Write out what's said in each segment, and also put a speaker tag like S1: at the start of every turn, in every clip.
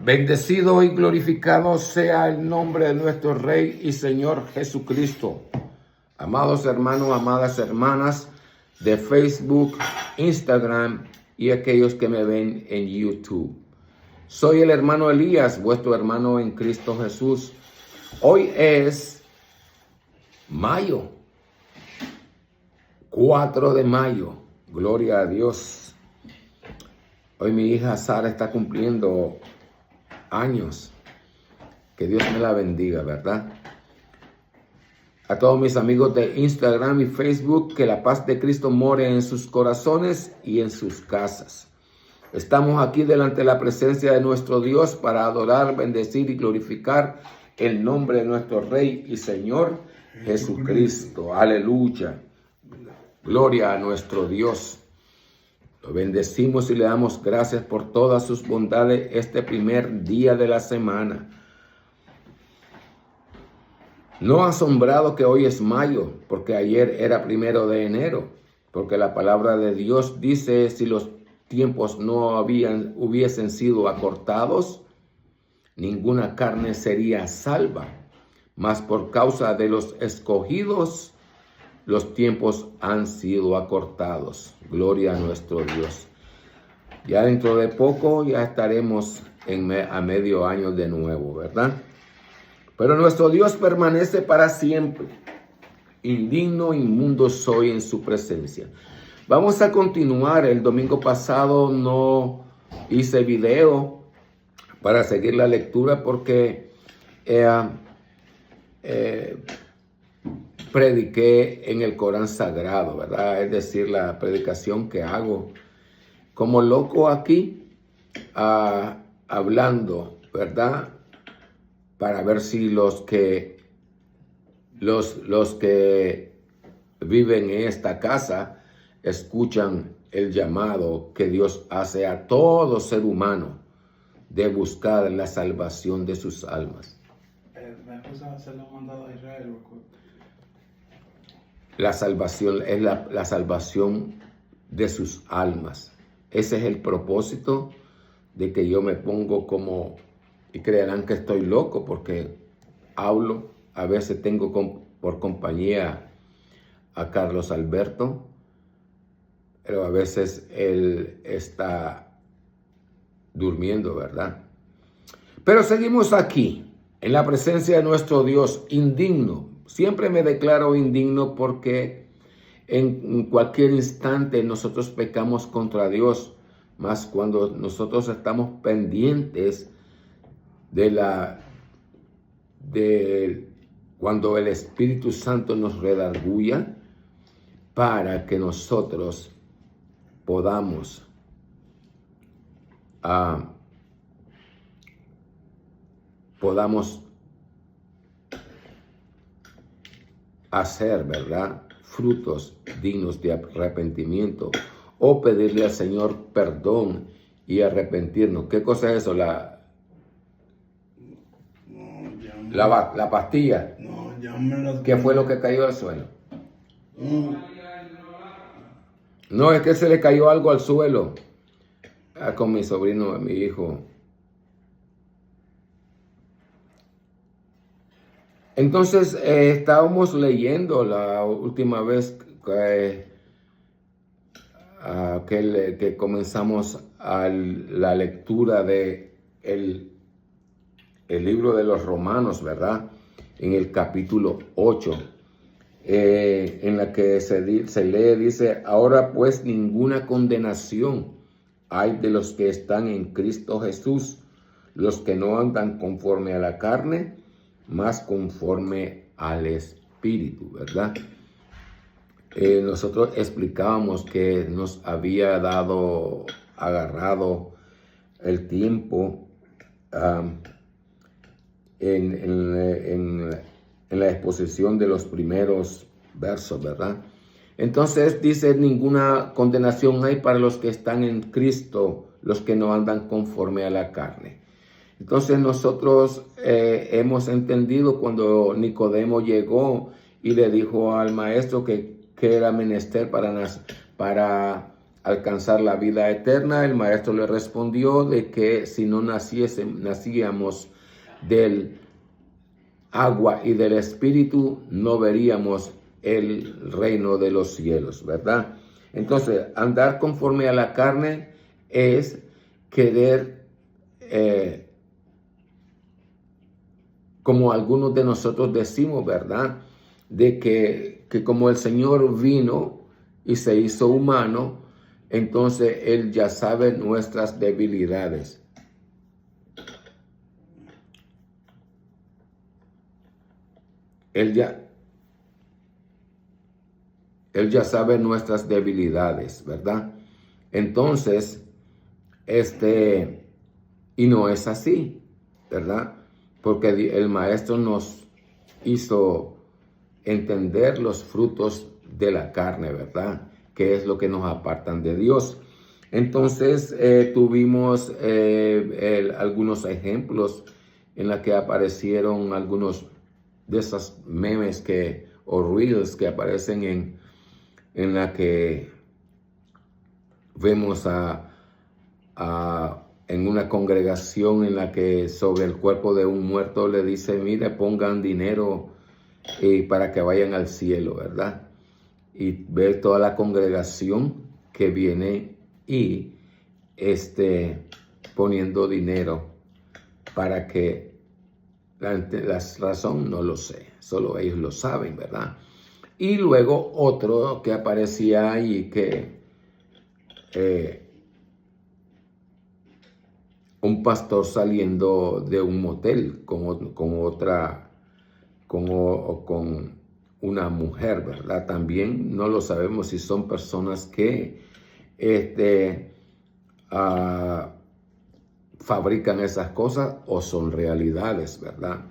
S1: Bendecido y glorificado sea el nombre de nuestro Rey y Señor Jesucristo. Amados hermanos, amadas hermanas de Facebook, Instagram y aquellos que me ven en YouTube. Soy el hermano Elías, vuestro hermano en Cristo Jesús. Hoy es mayo, 4 de mayo. Gloria a Dios. Hoy mi hija Sara está cumpliendo años. Que Dios me la bendiga, ¿verdad? A todos mis amigos de Instagram y Facebook, que la paz de Cristo more en sus corazones y en sus casas. Estamos aquí delante de la presencia de nuestro Dios para adorar, bendecir y glorificar el nombre de nuestro Rey y Señor Jesucristo. Aleluya. Gloria a nuestro Dios. Lo bendecimos y le damos gracias por todas sus bondades este primer día de la semana. No asombrado que hoy es mayo, porque ayer era 1 de enero, porque la palabra de Dios dice, si los tiempos no hubiesen sido acortados, ninguna carne sería salva, mas por causa de los escogidos, los tiempos han sido acortados. Gloria a nuestro Dios. Ya dentro de poco ya estaremos a medio año de nuevo, ¿verdad? Pero nuestro Dios permanece para siempre. Indigno, inmundo soy en su presencia. Vamos a continuar. El domingo pasado no hice video para seguir la lectura porque prediqué en el Corán Sagrado, ¿verdad? Es decir, la predicación que hago como loco aquí, hablando, ¿verdad? Para ver si los que viven en esta casa escuchan el llamado que Dios hace a todo ser humano de buscar la salvación de sus almas.
S2: La esposa se lo ha mandado a Israel.
S1: La salvación es la salvación de sus almas. Ese es el propósito de que yo me pongo como, y creerán que estoy loco porque hablo, a veces tengo por compañía a Carlos Alberto, pero a veces él está durmiendo, ¿verdad? Pero seguimos aquí, en la presencia de nuestro Dios, indigno. Siempre me declaro indigno porque en cualquier instante nosotros pecamos contra Dios, más cuando nosotros estamos pendientes de cuando el Espíritu Santo nos redarguya para que nosotros podamos hacer, ¿verdad?, frutos dignos de arrepentimiento o pedirle al Señor perdón y arrepentirnos. ¿Qué cosa es eso? La pastilla.
S2: No, ya me las...
S1: ¿Qué fue lo que cayó al suelo? No, es que se le cayó algo al suelo. Con mi sobrino, mi hijo. Entonces, estábamos leyendo la última vez que comenzamos la lectura de el libro de los Romanos, ¿verdad? En el capítulo 8, en la que se lee, dice, ahora pues ninguna condenación hay de los que están en Cristo Jesús, los que no andan conforme a la carne, más conforme al Espíritu, ¿verdad? Nosotros explicábamos que nos había agarrado el tiempo en la exposición de los primeros versos, ¿verdad? Entonces dice, ninguna condenación hay para los que están en Cristo, los que no andan conforme a la carne. Entonces nosotros hemos entendido cuando Nicodemo llegó y le dijo al maestro que era menester para alcanzar la vida eterna? El maestro le respondió de que si no nacíamos del agua y del espíritu, no veríamos el reino de los cielos, ¿verdad? Entonces, andar conforme a la carne es querer, como algunos de nosotros decimos, ¿verdad? De que como el Señor vino y se hizo humano, entonces Él ya sabe nuestras debilidades. Él ya sabe nuestras debilidades, ¿verdad? Entonces, y no es así, ¿verdad? Porque el maestro nos hizo entender los frutos de la carne, ¿verdad? Que es lo que nos apartan de Dios. Entonces, tuvimos algunos ejemplos en la que aparecieron algunos de esos memes o reels que aparecen en la que vemos en una congregación en la que sobre el cuerpo de un muerto le dice, mire, pongan dinero para que vayan al cielo, ¿verdad? Y ver toda la congregación que viene y poniendo dinero para que la razón no lo sé, solo ellos lo saben, ¿verdad? Y luego otro que aparecía ahí que un pastor saliendo de un motel con una mujer, ¿verdad? También no lo sabemos si son personas que fabrican esas cosas o son realidades, ¿verdad?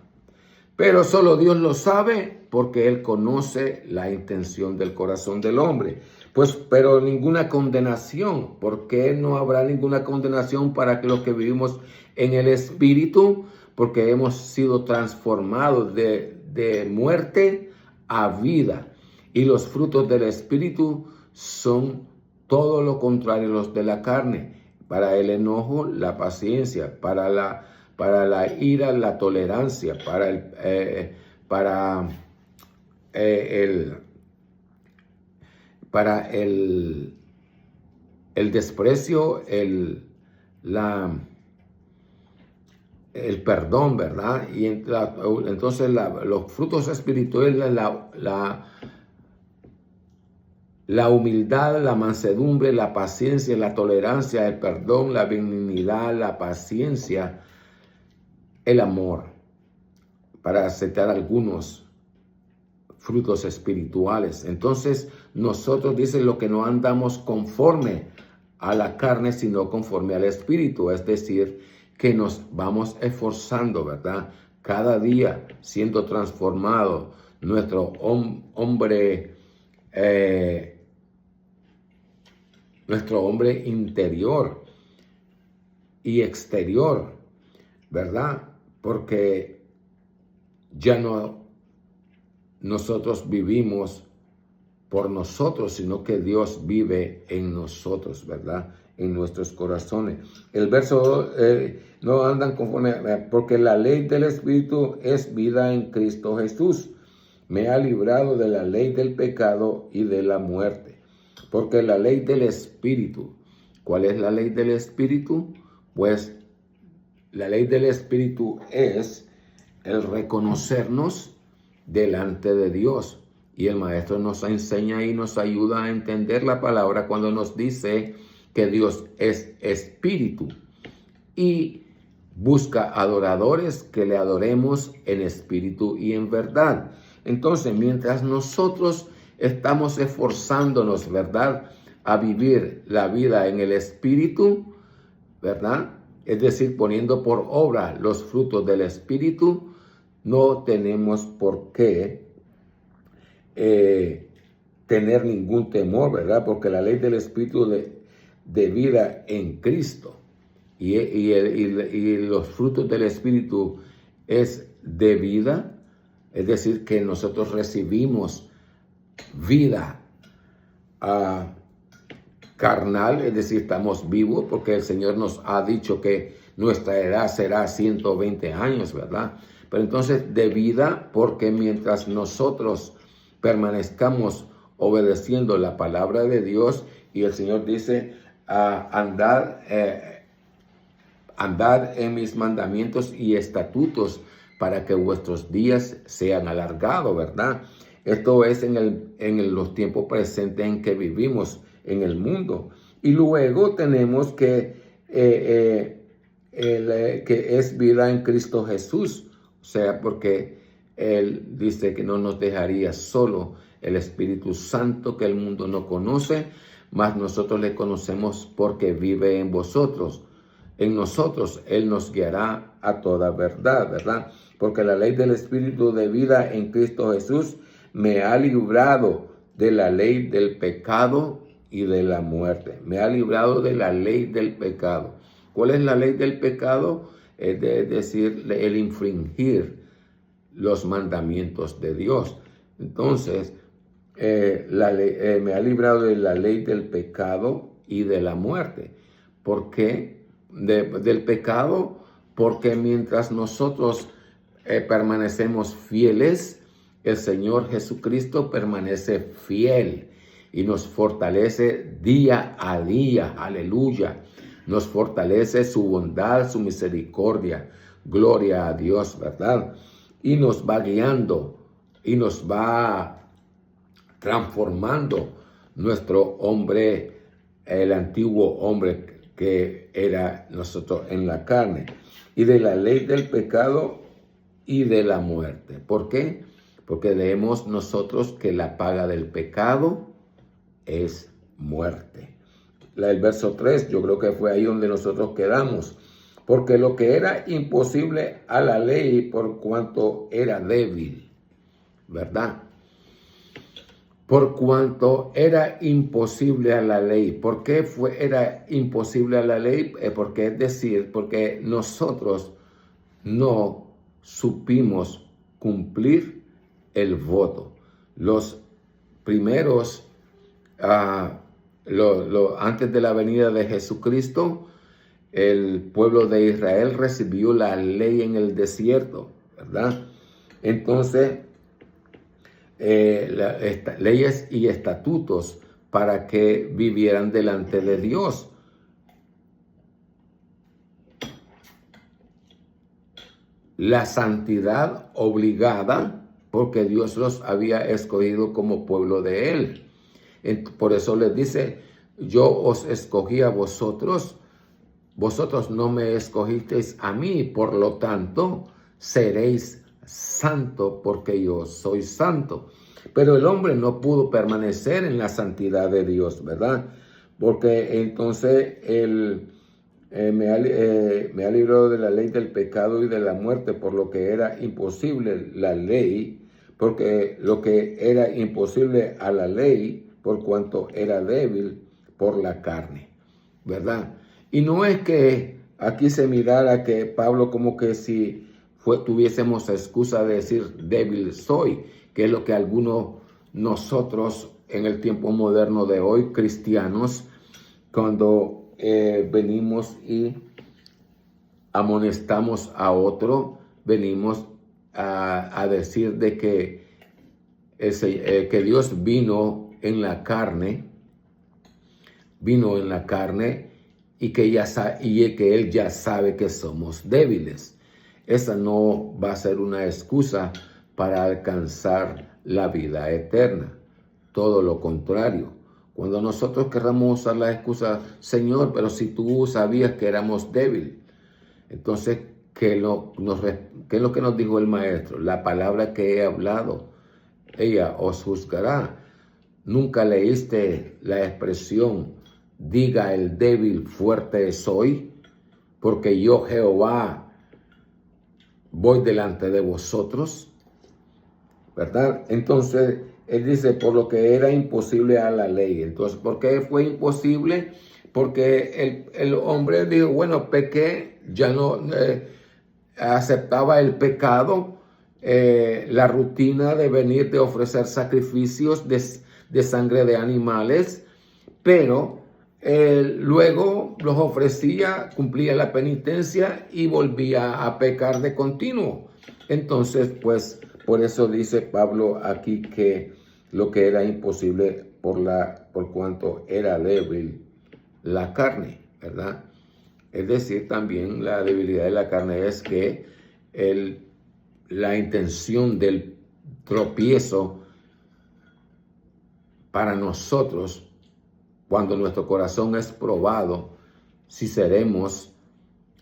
S1: Pero solo Dios lo sabe porque Él conoce la intención del corazón del hombre. Pues, pero ninguna condenación. ¿Por qué no habrá ninguna condenación para los que vivimos en el Espíritu? Porque hemos sido transformados de muerte a vida. Y los frutos del Espíritu son todo lo contrario a los de la carne. Para el enojo, la paciencia. Para la ira, la tolerancia. Para el desprecio, el perdón, ¿verdad? Y entonces los frutos espirituales, la humildad, la mansedumbre, la paciencia, la tolerancia, el perdón, la benignidad, la paciencia, el amor, para citar algunos frutos espirituales. Entonces, nosotros, dice, lo que no andamos conforme a la carne, sino conforme al Espíritu, es decir, que nos vamos esforzando, ¿verdad? Cada día siendo transformado nuestro hombre interior y exterior, ¿verdad? Porque ya no nosotros vivimos por nosotros, sino que Dios vive en nosotros, ¿verdad? En nuestros corazones. El verso, no andan conforme, porque la ley del Espíritu es vida en Cristo Jesús. Me ha librado de la ley del pecado y de la muerte. Porque la ley del Espíritu, ¿cuál es la ley del Espíritu? Pues la ley del Espíritu es el reconocernos delante de Dios. Y el maestro nos enseña y nos ayuda a entender la palabra cuando nos dice que Dios es espíritu y busca adoradores que le adoremos en espíritu y en verdad. Entonces, mientras nosotros estamos esforzándonos, ¿verdad?, a vivir la vida en el espíritu, ¿verdad?, es decir, poniendo por obra los frutos del espíritu, no tenemos por qué tener ningún temor, ¿verdad? Porque la ley del Espíritu de vida en Cristo y los frutos del Espíritu es de vida, es decir, que nosotros recibimos vida carnal, es decir, estamos vivos, porque el Señor nos ha dicho que nuestra edad será 120 años, ¿verdad? Pero entonces de vida, porque mientras nosotros permanezcamos obedeciendo la palabra de Dios, y el Señor dice, andad en mis mandamientos y estatutos para que vuestros días sean alargados, ¿verdad? Esto es en los tiempos presentes en que vivimos en el mundo. Y luego tenemos que es vida en Cristo Jesús. O sea, porque Él dice que no nos dejaría solo el Espíritu Santo que el mundo no conoce, mas nosotros le conocemos porque vive en vosotros. En nosotros Él nos guiará a toda verdad, ¿verdad? Porque la ley del Espíritu de vida en Cristo Jesús me ha librado de la ley del pecado y de la muerte. Me ha librado de la ley del pecado. ¿Cuál es la ley del pecado? Es decir, el infringir los mandamientos de Dios. Entonces, me ha librado de la ley del pecado y de la muerte. ¿Por qué? Del pecado, porque mientras nosotros permanecemos fieles, el Señor Jesucristo permanece fiel y nos fortalece día a día. Aleluya. Nos fortalece su bondad, su misericordia. Gloria a Dios, ¿verdad? Y nos va guiando y nos va transformando nuestro hombre, el antiguo hombre que era nosotros en la carne, y de la ley del pecado y de la muerte. ¿Por qué? Porque leemos nosotros que la paga del pecado es muerte. El verso 3, yo creo que fue ahí donde nosotros quedamos. Porque lo que era imposible a la ley por cuanto era débil, ¿verdad? Por cuanto era imposible a la ley. ¿Por qué era imposible a la ley? Porque es decir, porque nosotros no supimos cumplir el voto. Los primeros, antes de la venida de Jesucristo, el pueblo de Israel recibió la ley en el desierto, ¿verdad? Entonces, leyes y estatutos para que vivieran delante de Dios. La santidad obligada, porque Dios los había escogido como pueblo de Él. Por eso les dice, yo os escogí a vosotros, vosotros no me escogisteis a mí, por lo tanto, seréis santo porque yo soy santo. Pero el hombre no pudo permanecer en la santidad de Dios, ¿verdad? Porque entonces me ha librado de la ley del pecado y de la muerte, por lo que era imposible la ley, porque lo que era imposible a la ley, por cuanto era débil por la carne, ¿verdad? Y no es que aquí se mirara que Pablo como que si tuviésemos excusa de decir débil soy, que es lo que algunos nosotros en el tiempo moderno de hoy, cristianos, cuando venimos y amonestamos a otro, venimos a decir de que Dios vino en la carne y que Él ya sabe que somos débiles. Esa no va a ser una excusa para alcanzar la vida eterna. Todo lo contrario. Cuando nosotros querramos usar la excusa, Señor, pero si tú sabías que éramos débiles, entonces, ¿qué es lo que nos dijo el Maestro? La palabra que he hablado, ella os juzgará. Nunca leíste la expresión, diga el débil, fuerte soy, porque yo, Jehová, voy delante de vosotros, ¿verdad? Entonces, él dice, por lo que era imposible a la ley. Entonces, ¿por qué fue imposible? Porque el hombre dijo, bueno, pequé, ya no aceptaba el pecado, la rutina de venir, de ofrecer sacrificios de sangre de animales, pero luego los ofrecía, cumplía la penitencia y volvía a pecar de continuo. Entonces, pues, por eso dice Pablo aquí que lo que era imposible por cuanto era débil la carne, ¿verdad? Es decir, también la debilidad de la carne es que la intención del tropiezo para nosotros, cuando nuestro corazón es probado, si seremos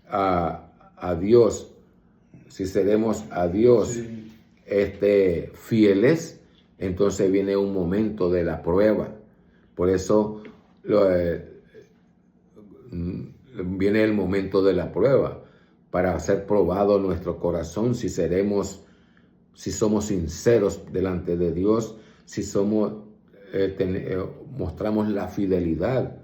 S1: a Dios, si seremos a Dios
S2: Sí.
S1: Fieles, entonces viene un momento de la prueba. Por eso viene el momento de la prueba, para ser probado nuestro corazón, si somos sinceros delante de Dios, si mostramos la fidelidad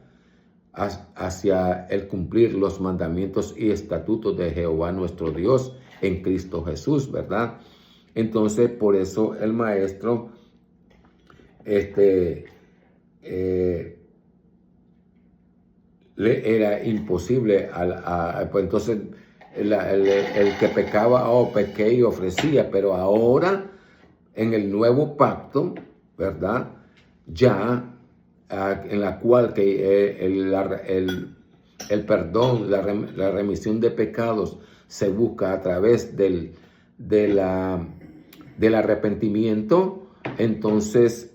S1: hacia el cumplir los mandamientos y estatutos de Jehová nuestro Dios en Cristo Jesús, ¿verdad? Entonces, por eso el maestro le era imposible pues entonces el que pecaba, pequé y ofrecía, pero ahora en el nuevo pacto, ¿verdad? Ya en la cual que el perdón, la remisión de pecados se busca a través del arrepentimiento, entonces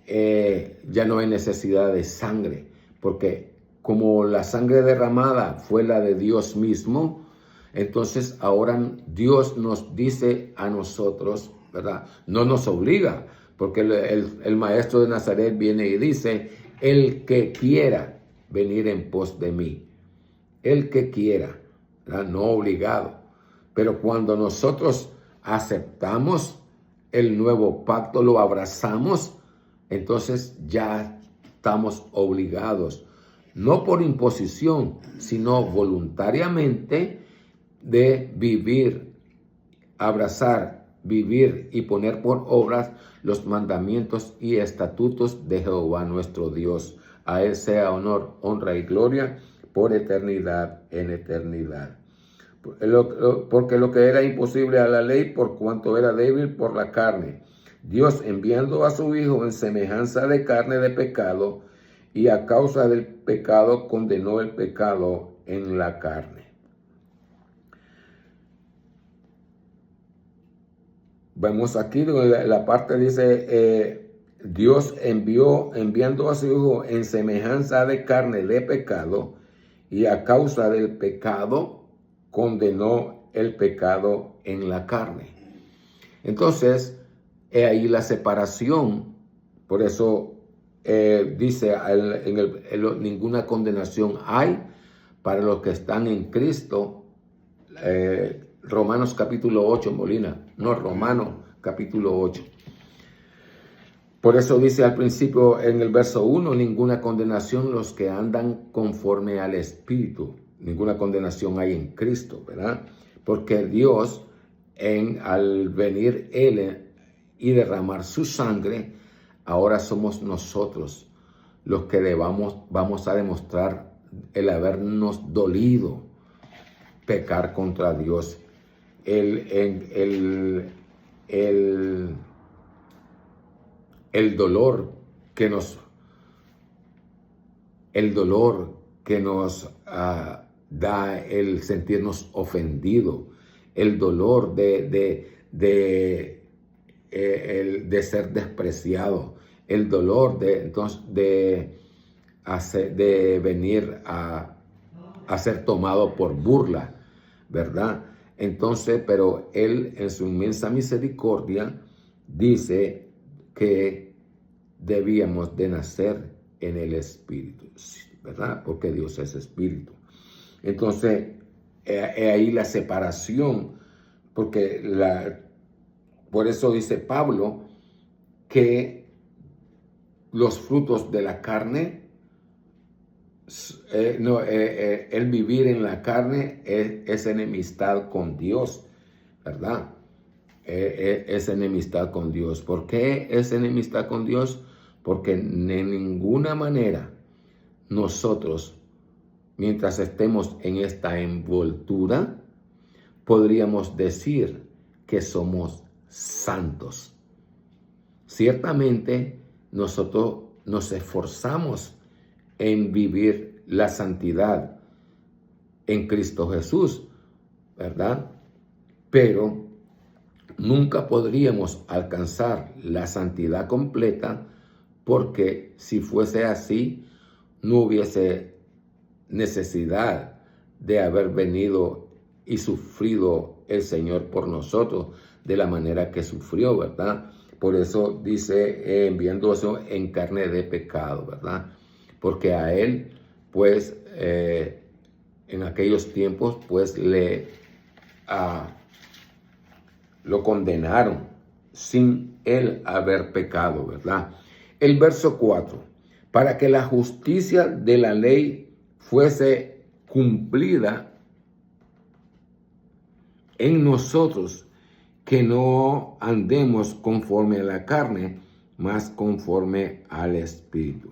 S1: ya no hay necesidad de sangre, porque como la sangre derramada fue la de Dios mismo, entonces ahora Dios nos dice a nosotros, ¿verdad? No nos obliga, porque el maestro de Nazaret viene y dice, el que quiera venir en pos de mí, el que quiera, ¿verdad? No obligado. Pero cuando nosotros aceptamos el nuevo pacto, lo abrazamos, entonces ya estamos obligados, no por imposición, sino voluntariamente, de vivir, abrazar, vivir y poner por obras los mandamientos y estatutos de Jehová nuestro Dios. A Él sea honor, honra y gloria por eternidad en eternidad. Porque lo que era imposible a la ley, por cuanto era débil por la carne, Dios enviando a su Hijo en semejanza de carne de pecado, y a causa del pecado condenó el pecado en la carne. Vemos aquí la parte dice, Dios enviando a su Hijo en semejanza de carne de pecado, y a causa del pecado condenó el pecado en la carne. Entonces, he ahí la separación. Por eso dice, ninguna condenación hay para los que están en Cristo. Romanos capítulo 8, Molina. No, Romanos capítulo 8. Por eso dice al principio en el verso 1, ninguna condenación los que andan conforme al Espíritu. Ninguna condenación hay en Cristo, ¿verdad? Porque Dios, al venir Él y derramar su sangre, ahora somos nosotros los que vamos a demostrar el habernos dolido pecar contra Dios. El dolor que nos da el sentirnos ofendidos, el dolor de ser despreciado, el dolor de venir a ser tomado por burla, ¿verdad? Entonces, pero Él en su inmensa misericordia dice que debíamos de nacer en el Espíritu, ¿verdad? Porque Dios es Espíritu. Entonces, ahí la separación, porque por eso dice Pablo que los frutos de la carne, el vivir en la carne es enemistad con Dios, ¿verdad? Es enemistad con Dios. ¿Por qué es enemistad con Dios? Porque de ninguna manera nosotros, mientras estemos en esta envoltura, podríamos decir que somos santos. Ciertamente, nosotros nos esforzamos en vivir la santidad en Cristo Jesús, ¿verdad? Pero nunca podríamos alcanzar la santidad completa, porque si fuese así, no hubiese necesidad de haber venido y sufrido el Señor por nosotros de la manera que sufrió, ¿verdad? Por eso dice, enviando eso en carne de pecado, ¿verdad? Porque a Él, pues, en aquellos tiempos, pues, lo condenaron sin Él haber pecado, ¿verdad? El verso 4, para que la justicia de la ley fuese cumplida en nosotros, que no andemos conforme a la carne, mas conforme al Espíritu.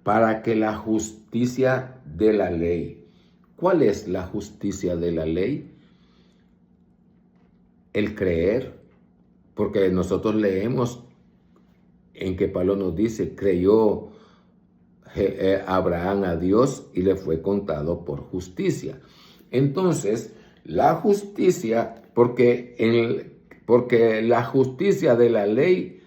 S1: Para que la justicia de la ley. ¿Cuál es la justicia de la ley? El creer, porque nosotros leemos en que Pablo nos dice, creyó Abraham a Dios y le fue contado por justicia. Entonces, la justicia, porque la justicia de la ley,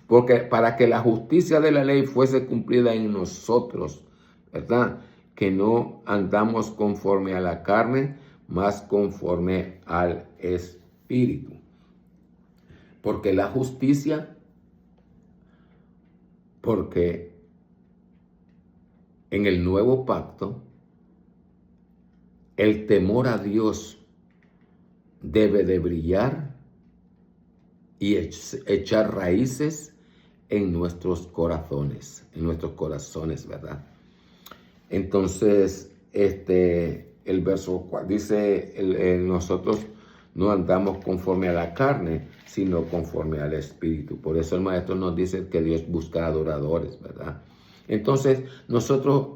S1: porque para que la justicia de la ley fuese cumplida en nosotros, ¿verdad? Que no andamos conforme a la carne, más conforme al Espíritu. Porque la justicia, porque en el nuevo pacto, el temor a Dios debe de brillar y echar raíces en nuestros corazones, ¿verdad? Entonces, el verso 4 dice, nosotros no andamos conforme a la carne, sino conforme al Espíritu. Por eso el maestro nos dice que Dios busca adoradores, ¿verdad? Entonces, nosotros,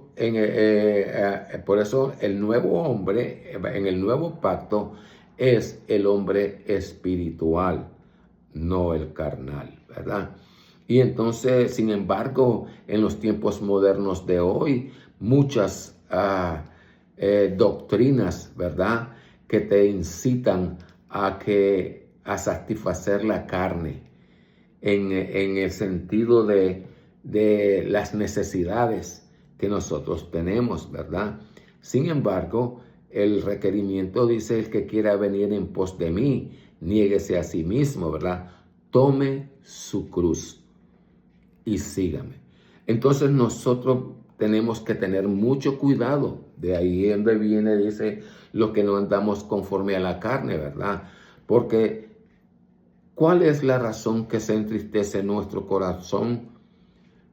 S1: por eso el nuevo hombre, en el nuevo pacto, es el hombre espiritual, no el carnal, ¿verdad? Y entonces, sin embargo, en los tiempos modernos de hoy, muchas doctrinas, ¿verdad?, que te incitan a satisfacer la carne en el sentido de las necesidades que nosotros tenemos, ¿verdad? Sin embargo, el requerimiento dice, el que quiera venir en pos de mí, niéguese a sí mismo, ¿verdad? Tome su cruz y sígame. Entonces nosotros tenemos que tener mucho cuidado. De ahí donde viene, dice, lo que no andamos conforme a la carne, ¿verdad? Porque ¿cuál es la razón que se entristece nuestro corazón?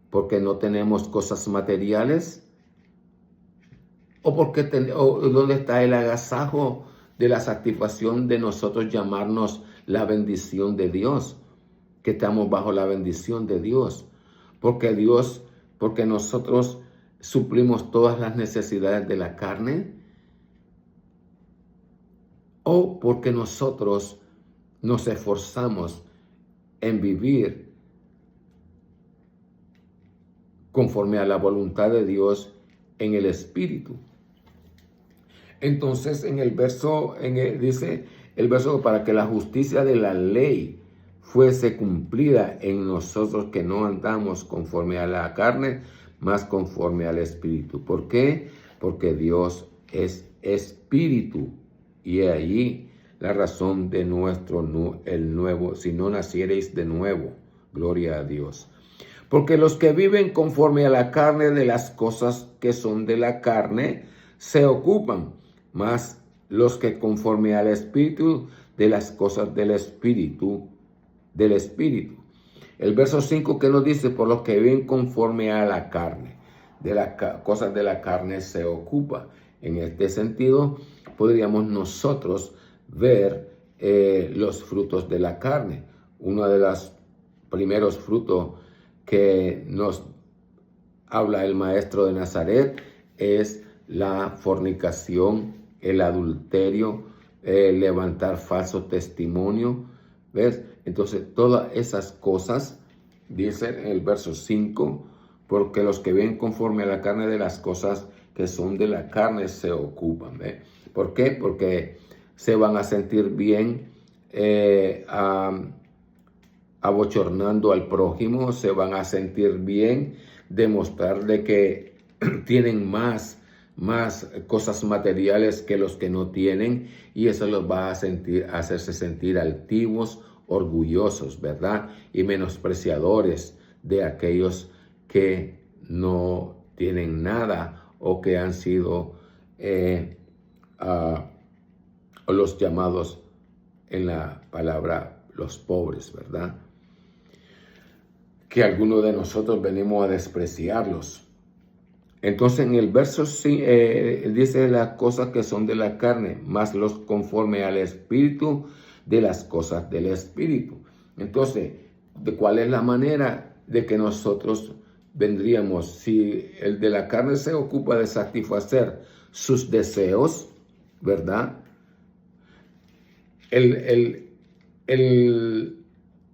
S1: ¿Porque no tenemos cosas materiales? ¿O porque dónde está el agasajo de la satisfacción de nosotros llamarnos la bendición de Dios? Que estamos bajo la bendición de Dios. Porque nosotros suplimos todas las necesidades de la carne. O porque nosotros nos esforzamos en vivir conforme a la voluntad de Dios en el Espíritu. Entonces, dice el verso, para que la justicia de la ley fuese cumplida en nosotros, que no andamos conforme a la carne, más conforme al Espíritu. ¿Por qué? Porque Dios es Espíritu, y allí la razón de el nuevo, si no naciereis de nuevo, gloria a Dios. Porque los que viven conforme a la carne, de las cosas que son de la carne se ocupan, mas los que conforme al Espíritu, de las cosas del Espíritu. El verso 5 que nos dice, por los que viven conforme a la carne, de las cosas de la carne se ocupa. En este sentido, podríamos nosotros ver los frutos de la carne. Uno de los primeros frutos que nos habla el maestro de Nazaret es la fornicación, el adulterio, levantar falso testimonio, ¿ves? Entonces todas esas cosas, dice en el verso 5, porque los que ven conforme a la carne de las cosas que son de la carne se ocupan, ¿ves? ¿Por qué? Porque se van a sentir bien abochornando al prójimo, se van a sentir bien demostrarle que tienen más cosas materiales que los que no tienen, y eso los va a hacerse sentir altivos, orgullosos, ¿verdad? Y menospreciadores de aquellos que no tienen nada o que han sido los llamados en la palabra los pobres, ¿verdad? Que algunos de nosotros venimos a despreciarlos. Entonces en el verso dice las cosas que son de la carne, más los conforme al Espíritu de las cosas del Espíritu. Entonces, ¿de cuál es la manera de que nosotros vendríamos? Si el de la carne se ocupa de satisfacer sus deseos, ¿verdad? El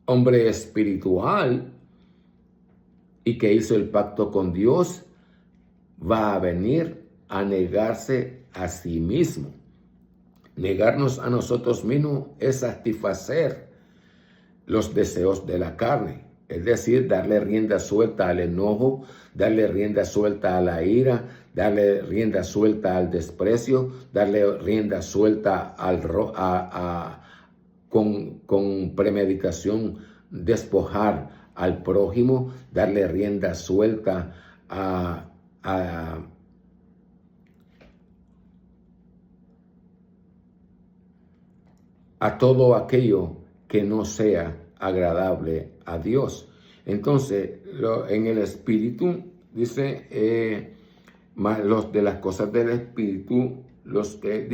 S1: hombre espiritual y que hizo el pacto con Dios va a venir a negarse a sí mismo. Negarnos a nosotros mismos es satisfacer los deseos de la carne, es decir, darle rienda suelta al enojo, darle rienda suelta a la ira, darle rienda suelta al desprecio, darle rienda suelta con premeditación despojar al prójimo, darle rienda suelta a todo aquello que no sea agradable a Dios. Entonces, en el Espíritu, dice, más los de las cosas del Espíritu, los que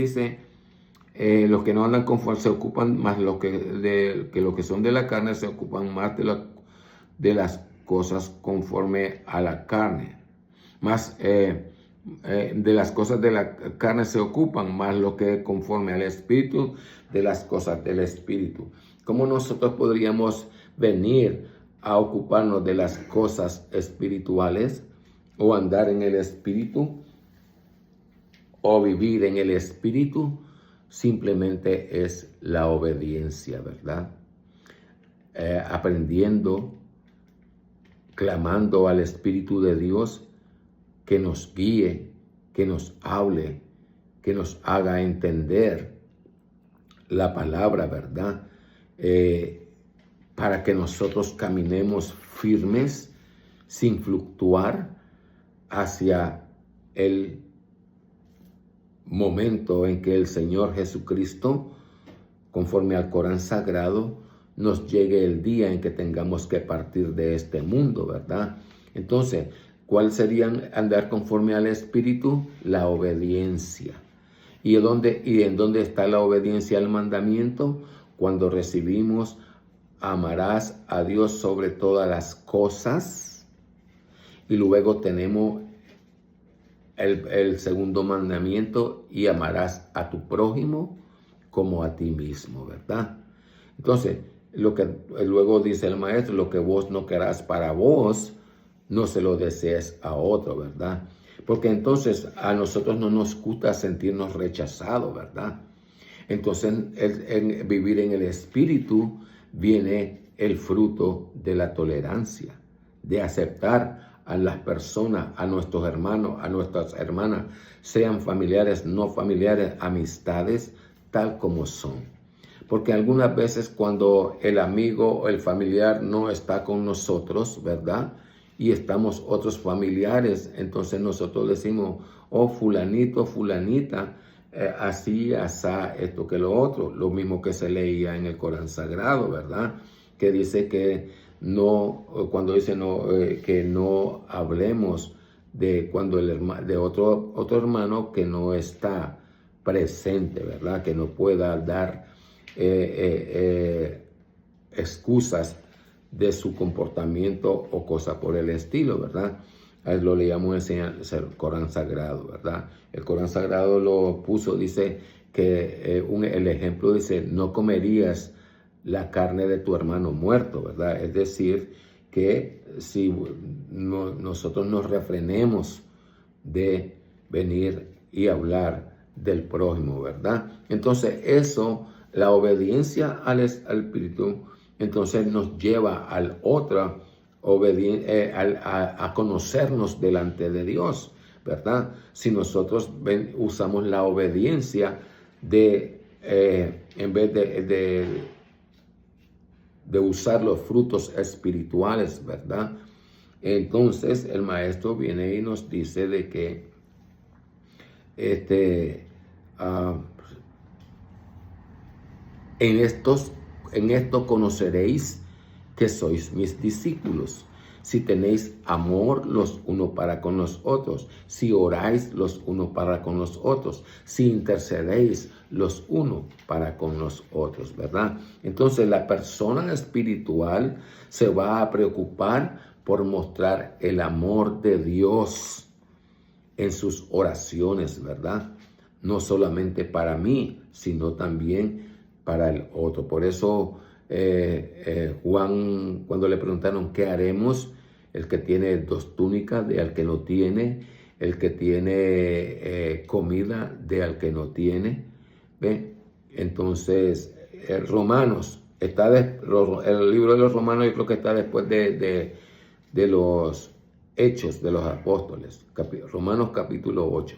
S1: no andan conforme se ocupan más los que son de la carne se ocupan más de las cosas conforme a la carne. Más de las cosas de la carne se ocupan, más lo que conforme al Espíritu de las cosas del Espíritu. ¿Cómo nosotros podríamos venir a ocuparnos de las cosas espirituales o andar en el Espíritu o vivir en el Espíritu? Simplemente es la obediencia, ¿verdad? Aprendiendo, clamando al Espíritu de Dios que nos guíe, que nos hable, que nos haga entender la palabra, ¿verdad? Para que nosotros caminemos firmes, sin fluctuar, hacia el momento en que el Señor Jesucristo, conforme al Corán Sagrado, nos llegue el día en que tengamos que partir de este mundo, ¿verdad? Entonces, ¿cuál sería andar conforme al Espíritu? La obediencia. ¿Y en dónde está la obediencia al mandamiento? Cuando recibimos, amarás a Dios sobre todas las cosas. Y luego tenemos el segundo mandamiento, y amarás a tu prójimo como a ti mismo, ¿verdad? Entonces, lo que luego dice el maestro, lo que vos no querás para vos, no se lo desees a otro, ¿verdad? Porque entonces a nosotros no nos gusta sentirnos rechazados, ¿verdad? Entonces, en vivir en el Espíritu viene el fruto de la tolerancia, de aceptar a las personas, a nuestros hermanos, a nuestras hermanas, sean familiares, no familiares, amistades, tal como son. Porque algunas veces cuando el amigo o el familiar no está con nosotros, ¿verdad? Y estamos otros familiares, entonces nosotros decimos, oh, fulanito, fulanita, así, asá, esto que lo otro. Lo mismo que se leía en el Corán Sagrado, ¿verdad? Que dice que no, cuando dice no, que no hablemos de cuando de otro hermano que no está presente, ¿verdad? Que no pueda dar excusas de su comportamiento o cosa por el estilo, ¿verdad? A él lo leíamos en el Corán Sagrado, ¿verdad? El Corán Sagrado lo puso, dice que el ejemplo dice, no comerías la carne de tu hermano muerto, ¿verdad? Es decir, que si nosotros nos refrenemos de venir y hablar del prójimo, ¿verdad? Entonces eso, la obediencia al Espíritu, entonces nos lleva al otro, a conocernos delante de Dios, ¿verdad? Si nosotros usamos la obediencia en vez de usar los frutos espirituales, ¿verdad? Entonces el maestro viene y nos dice de que en esto conoceréis que sois mis discípulos, si tenéis amor los unos para con los otros, si oráis los unos para con los otros, si intercedéis los unos para con los otros, ¿verdad? Entonces la persona espiritual se va a preocupar por mostrar el amor de Dios en sus oraciones, ¿verdad? No solamente para mí, sino también para el otro. Por eso Juan, cuando le preguntaron qué haremos, el que tiene 2 túnicas de al que no tiene, el que tiene comida de al que no tiene, ¿ve? Entonces, Romanos, el libro de los Romanos yo creo que está después de los Hechos de los Apóstoles, Romanos capítulo 8.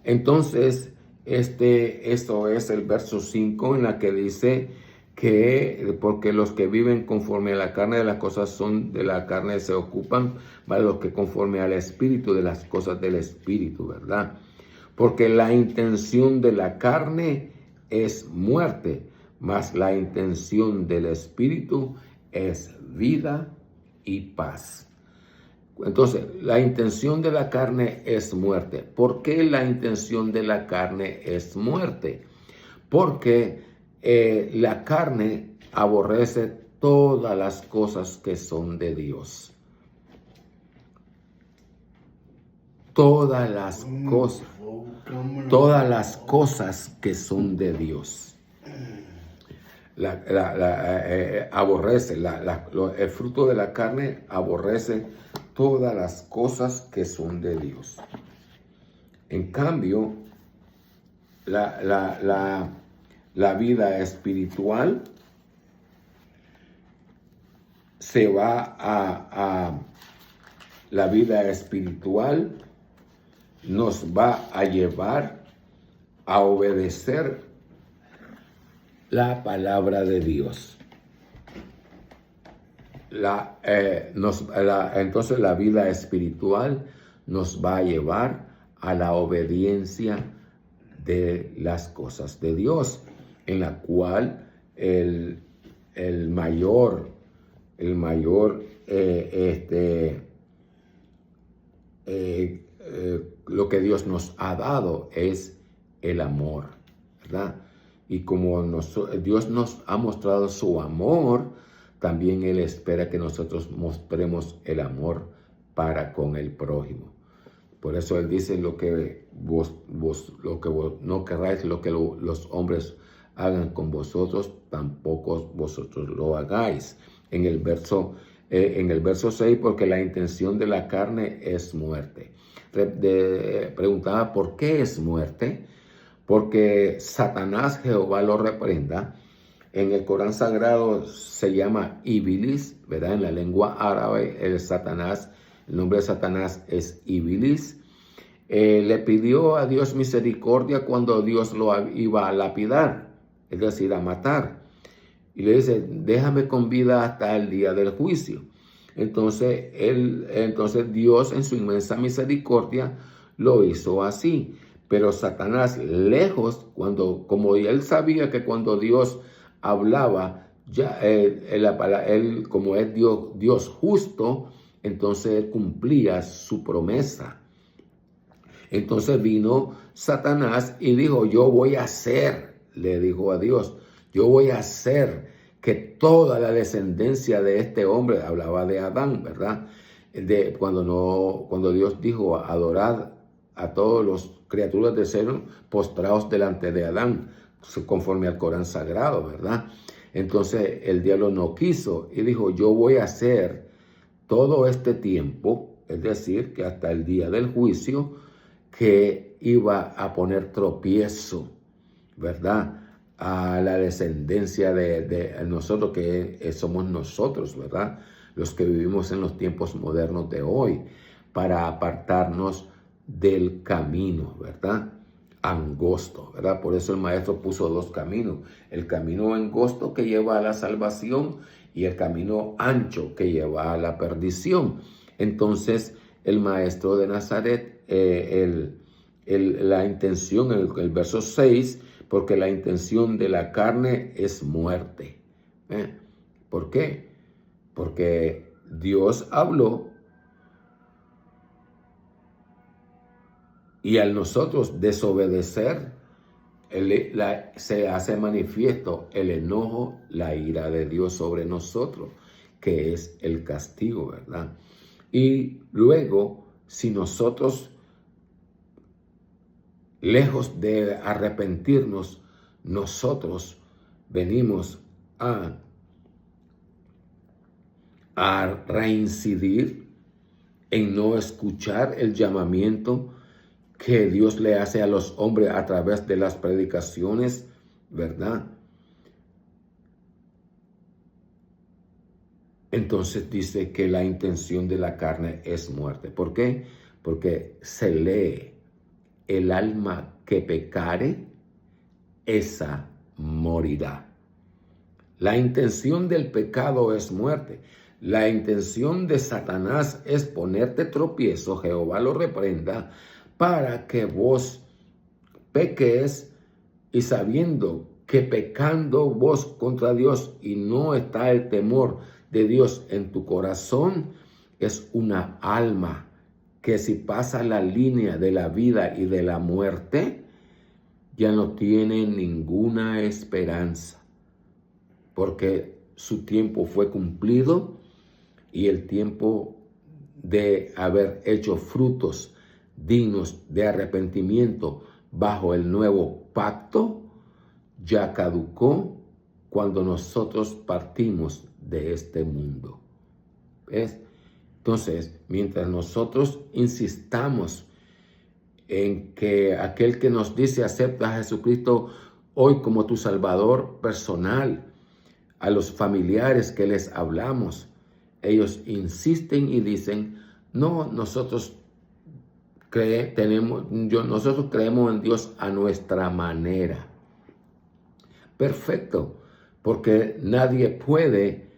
S1: Entonces, esto es el verso 5 en la que dice que porque los que viven conforme a la carne de las cosas son de la carne se ocupan, ¿vale? Los que conforme al espíritu de las cosas del espíritu, ¿verdad? Porque la intención de la carne es muerte, mas la intención del espíritu es vida y paz. Entonces, la intención de la carne es muerte. ¿Por qué la intención de la carne es muerte? Porque la carne aborrece todas las cosas que son de Dios. Todas las cosas que son de Dios. Aborrece, el fruto de la carne aborrece todas las cosas que son de Dios. En cambio, la vida espiritual la vida espiritual nos va a llevar a obedecer la palabra de Dios. Entonces la vida espiritual nos va a llevar a la obediencia de las cosas de Dios, en la cual lo que Dios nos ha dado es el amor, ¿verdad? Y como Dios nos ha mostrado su amor, también Él espera que nosotros mostremos el amor para con el prójimo. Por eso Él dice lo que vos no querráis, lo que los hombres hagan con vosotros, tampoco vosotros lo hagáis. En el verso 6, porque la intención de la carne es muerte. Preguntaba, ¿por qué es muerte? Porque Satanás, Jehová lo reprenda, en el Corán Sagrado se llama Ibilis, ¿verdad? En la lengua árabe, el nombre de Satanás es Ibilis. Le pidió a Dios misericordia cuando Dios lo iba a lapidar, es decir, a matar. Y le dice, déjame con vida hasta el día del juicio. Entonces Dios en su inmensa misericordia lo hizo así. Pero Satanás, lejos, como él sabía que cuando Dios hablaba, ya él como es Dios justo, entonces él cumplía su promesa. Entonces vino Satanás y dijo, le dijo a Dios, yo voy a hacer que toda la descendencia de este hombre, hablaba de Adán, ¿verdad? cuando Dios dijo adorad a todos los criaturas del cielo postrados delante de Adán, conforme al Corán sagrado, ¿verdad? Entonces el diablo no quiso y dijo, yo voy a hacer todo este tiempo, es decir, que hasta el día del juicio, que iba a poner tropiezo, ¿verdad?, a la descendencia de nosotros, que somos nosotros, ¿verdad?, los que vivimos en los tiempos modernos de hoy, para apartarnos del camino, ¿verdad?, angosto, ¿verdad? Por eso el maestro puso dos caminos, el camino angosto que lleva a la salvación y el camino ancho que lleva a la perdición. Entonces el maestro de Nazaret, la intención, el verso 6, porque la intención de la carne es muerte. ¿Por qué? Porque Dios habló y al nosotros desobedecer, se hace manifiesto el enojo, la ira de Dios sobre nosotros, que es el castigo, ¿verdad? Y luego, si nosotros, lejos de arrepentirnos, nosotros venimos a reincidir en no escuchar el llamamiento que Dios le hace a los hombres a través de las predicaciones, ¿verdad? Entonces dice que la intención de la carne es muerte. ¿Por qué? Porque se lee, el alma que pecare, esa morirá. La intención del pecado es muerte. La intención de Satanás es ponerte tropiezo, Jehová lo reprenda, para que vos peques, y sabiendo que pecando vos contra Dios y no está el temor de Dios en tu corazón, es una alma que si pasa la línea de la vida y de la muerte, ya no tiene ninguna esperanza, porque su tiempo fue cumplido y el tiempo de haber hecho frutos dignos de arrepentimiento bajo el nuevo pacto ya caducó cuando nosotros partimos de este mundo. ¿Ves? Entonces, mientras nosotros insistamos en que aquel que nos dice acepta a Jesucristo hoy como tu Salvador personal, a los familiares que les hablamos, ellos insisten y dicen, no, nosotros creemos en Dios a nuestra manera. Perfecto, porque nadie puede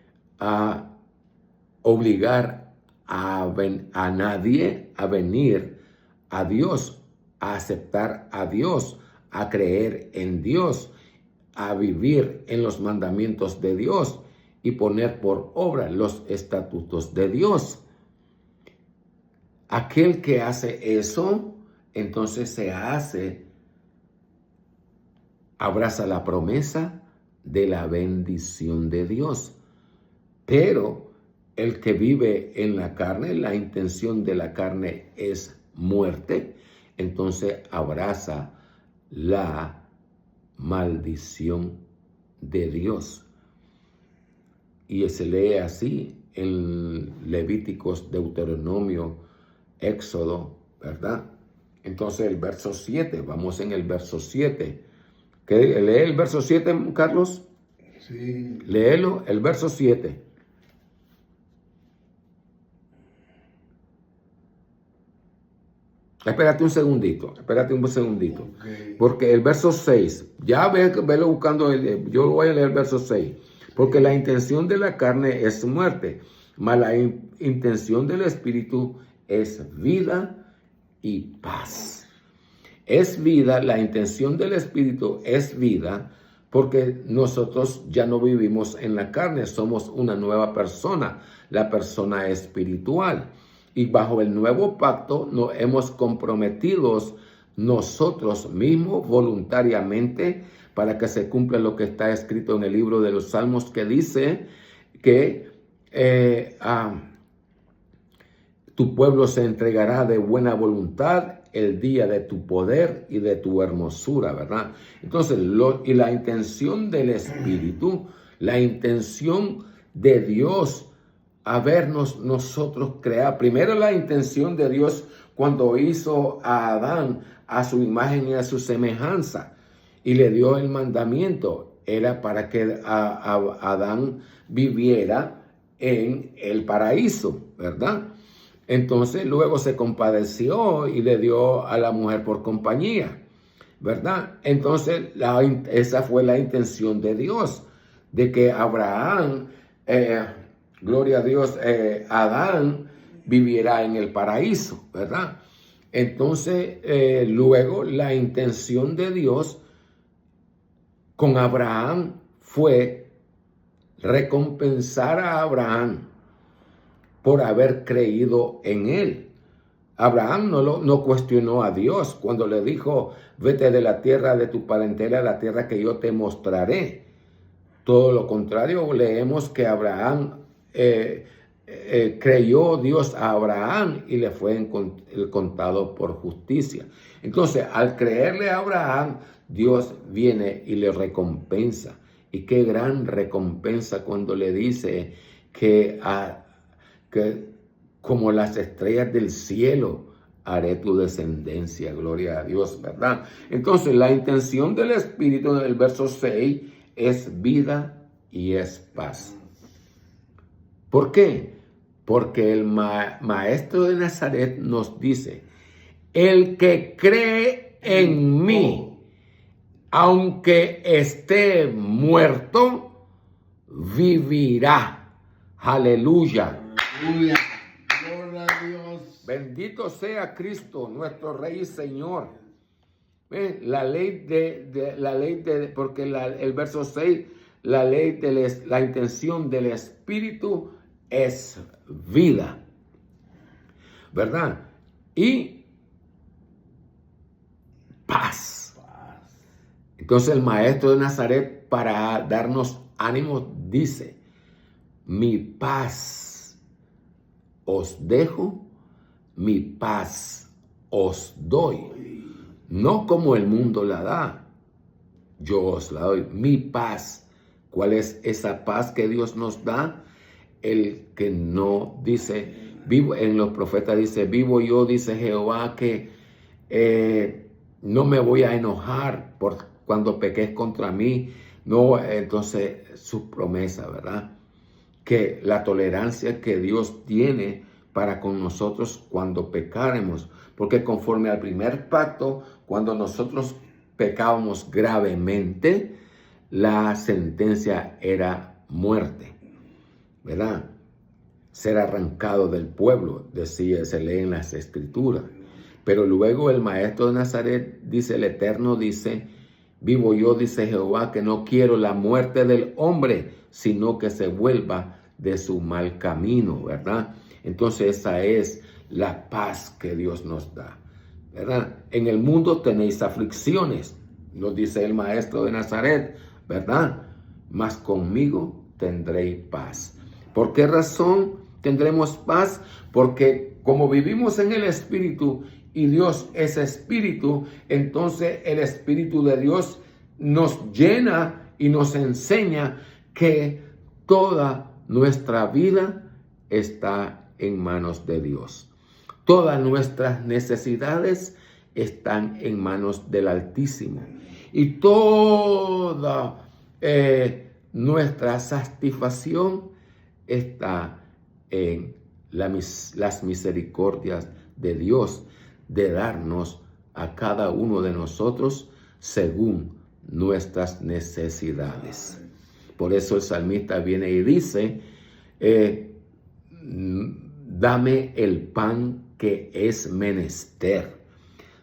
S1: obligar a nadie a venir a Dios, a aceptar a Dios, a creer en Dios, a vivir en los mandamientos de Dios y poner por obra los estatutos de Dios. Aquel que hace eso, entonces abraza la promesa de la bendición de Dios. Pero el que vive en la carne, la intención de la carne es muerte, entonces abraza la maldición de Dios. Y se lee así en Levíticos, Deuteronomio, Éxodo, ¿verdad? Entonces el verso 7, vamos en el verso 7. ¿Lee el verso 7, Carlos?
S2: Sí.
S1: Léelo, el verso 7. Espérate un segundito.
S2: Okay.
S1: Porque el verso 6, ya velo buscando, yo voy a leer el verso 6. Porque la intención de la carne es muerte, mas la intención del Espíritu es vida y paz. Es vida, la intención del Espíritu es vida, porque nosotros ya no vivimos en la carne, somos una nueva persona, la persona espiritual. Y bajo el nuevo pacto nos hemos comprometido nosotros mismos voluntariamente para que se cumpla lo que está escrito en el libro de los Salmos, que dice que Tu pueblo se entregará de buena voluntad el día de tu poder y de tu hermosura, ¿verdad? Entonces, y la intención del Espíritu, la intención de Dios, habernos nosotros creado. Primero la intención de Dios cuando hizo a Adán a su imagen y a su semejanza y le dio el mandamiento, era para que Adán viviera en el paraíso, ¿verdad? Entonces luego se compadeció y le dio a la mujer por compañía, ¿verdad? Entonces esa fue la intención de Dios, de que Abraham, gloria a Dios, Adán viviera en el paraíso, ¿verdad? Entonces luego la intención de Dios con Abraham fue recompensar a Abraham por haber creído en él. Abraham no cuestionó a Dios cuando le dijo, vete de la tierra de tu parentela a la tierra que yo te mostraré. Todo lo contrario, leemos que Abraham creyó Dios a Abraham y le fue contado por justicia. Entonces, al creerle a Abraham, Dios viene y le recompensa. Y qué gran recompensa cuando le dice que como las estrellas del cielo haré tu descendencia, gloria a Dios, ¿verdad? Entonces, la intención del Espíritu en el verso 6 es vida y es paz. ¿Por qué? Porque el Maestro de Nazaret nos dice, el que cree en mí, aunque esté muerto, vivirá. Aleluya.
S2: Aleluya. Gloria a Dios.
S1: Bendito sea Cristo, nuestro Rey y Señor. La ley porque el verso 6, la intención del Espíritu es vida, ¿verdad? Y paz. Entonces el Maestro de Nazaret, para darnos ánimo, dice, mi paz os dejo, mi paz os doy. No como el mundo la da, yo os la doy. Mi paz. ¿Cuál es esa paz que Dios nos da? El que no dice, vivo, en los profetas dice, vivo yo, dice Jehová, que no me voy a enojar por cuando peques contra mí. No, entonces su promesa, ¿verdad? Que la tolerancia que Dios tiene para con nosotros cuando pecáremos, porque conforme al primer pacto, cuando nosotros pecábamos gravemente, la sentencia era muerte, ¿verdad? Ser arrancado del pueblo, se lee en las Escrituras. Pero luego el Maestro de Nazaret dice, el Eterno dice, vivo yo, dice Jehová, que no quiero la muerte del hombre, sino que se vuelva de su mal camino, ¿verdad? Entonces esa es la paz que Dios nos da, ¿verdad? En el mundo tenéis aflicciones, nos dice el Maestro de Nazaret, ¿verdad? Mas conmigo tendréis paz. ¿Por qué razón tendremos paz? Porque como vivimos en el Espíritu y Dios es Espíritu, entonces el Espíritu de Dios nos llena y nos enseña que toda nuestra vida está en manos de Dios. Todas nuestras necesidades están en manos del Altísimo. Y toda nuestra satisfacción está en las misericordias de Dios, de darnos a cada uno de nosotros según nuestras necesidades. Por eso el salmista viene y dice, dame el pan que es menester.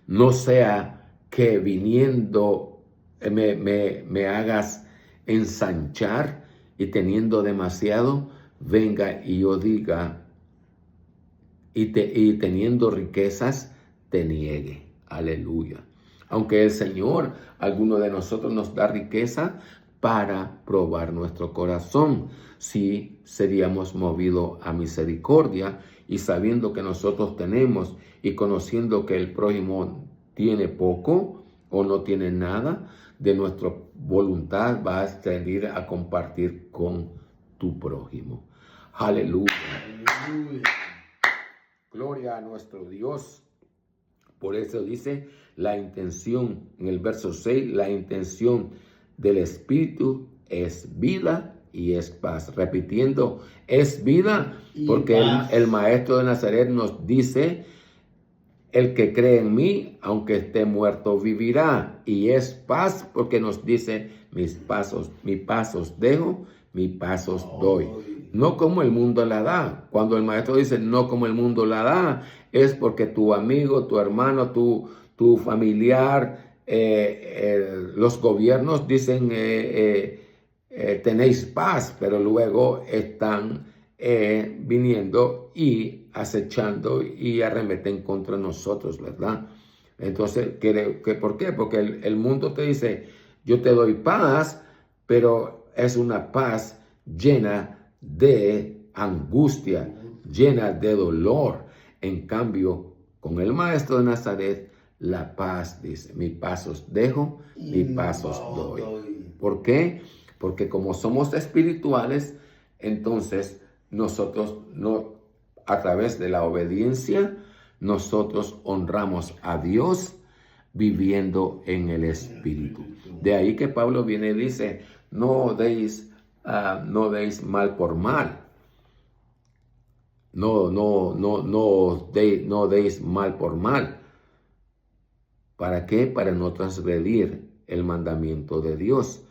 S1: No sea que viniendo me hagas ensanchar y teniendo demasiado, venga y yo diga, y teniendo riquezas, te niegue. Aleluya. Aunque el Señor, alguno de nosotros nos da riqueza para probar nuestro corazón, si seríamos movidos a misericordia y sabiendo que nosotros tenemos y conociendo que el prójimo tiene poco o no tiene nada, de nuestra voluntad vas a salir a compartir con tu prójimo. Aleluya.
S2: Aleluya.
S1: Gloria a nuestro Dios. Por eso dice la intención, en el verso 6, la intención del Espíritu es vida y es paz. Repitiendo, es vida porque el Maestro de Nazaret nos dice, el que cree en mí, aunque esté muerto, vivirá. Y es paz porque nos dice, mis pasos dejo, mis pasos doy. No como el mundo la da. Cuando el Maestro dice no como el mundo la da, es porque tu amigo, tu hermano, tu familiar, los gobiernos dicen tenéis paz, pero luego están viniendo y acechando y arremeten contra nosotros, ¿verdad? Entonces, ¿por qué? Porque el mundo te dice, yo te doy paz, pero es una paz llena de angustia, llena de dolor. En cambio, con el Maestro de Nazaret, la paz dice, mis pasos dejo, mis pasos doy. ¿Por qué? Porque como somos espirituales, entonces nosotros a través de la obediencia, nosotros honramos a Dios viviendo en el Espíritu. De ahí que Pablo viene y dice, no deis mal por mal. No deis mal por mal. ¿Para qué? Para no transgredir el mandamiento de Dios.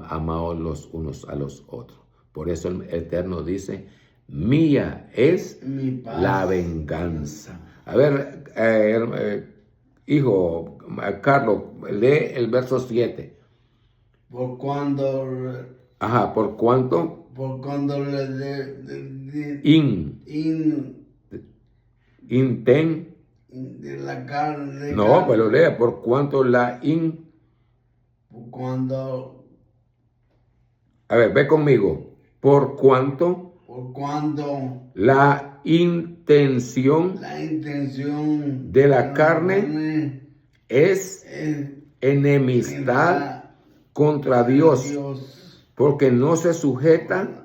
S1: Amaos los unos a los otros. Por eso el Eterno dice, mía es la venganza. A ver, hijo Carlos, lee el verso 7.
S2: Por cuando le
S1: inten
S2: de la carne.
S1: No, pero lee, por cuanto a ver, ve conmigo. Por cuanto la intención de la carne es enemistad contra Dios, porque no se sujeta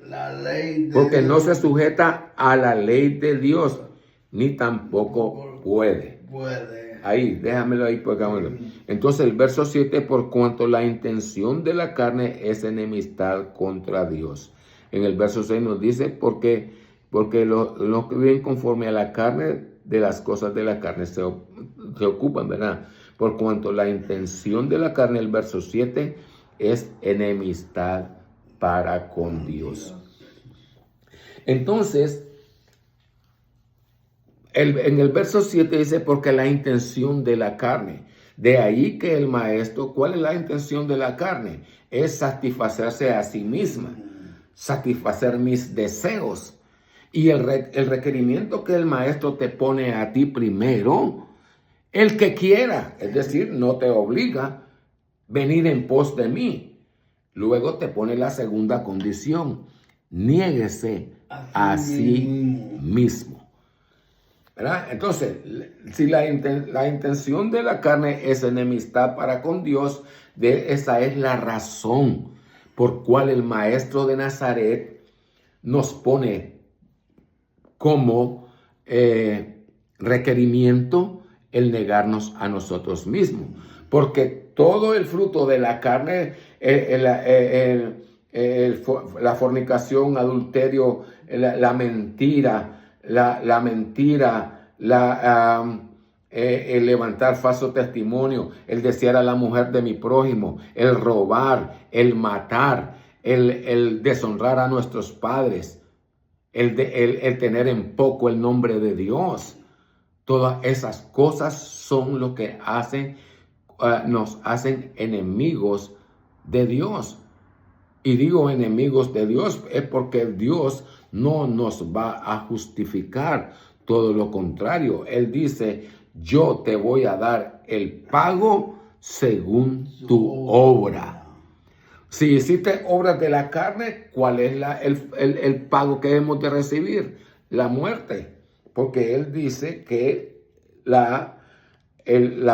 S1: se sujeta a la ley de Dios, ni tampoco puede. Ahí, déjamelo ahí, Entonces el verso 7, por cuanto la intención de la carne es enemistad contra Dios. En el verso 6 nos dice, porque los que viven conforme a la carne, de las cosas de la carne se ocupan, ¿verdad? Por cuanto la intención de la carne, el verso 7, es enemistad para con Dios. Entonces, en el verso 7 dice, porque la intención de la carne. De ahí que el maestro, ¿cuál es la intención de la carne? Es satisfacerse a sí misma, satisfacer mis deseos. Y el requerimiento que el maestro te pone a ti primero, el que quiera, es decir, no te obliga, venir en pos de mí. Luego te pone la segunda condición, niéguese a sí mismo. ¿Verdad? Entonces, si la intención de la carne es enemistad para con Dios, esa es la razón por cual el Maestro de Nazaret nos pone como requerimiento el negarnos a nosotros mismos. Porque todo el fruto de la carne, la fornicación, adulterio, la mentira, el levantar falso testimonio, el desear a la mujer de mi prójimo, el robar, el matar, el deshonrar a nuestros padres, el tener en poco el nombre de Dios. Todas esas cosas son lo que nos hacen enemigos de Dios. Y digo enemigos de Dios es porque Dios no nos va a justificar, todo lo contrario. Él dice, yo te voy a dar el pago según tu obra. Si hiciste obras de la carne, ¿cuál es el pago que hemos de recibir? la muerte, porque Él dice que la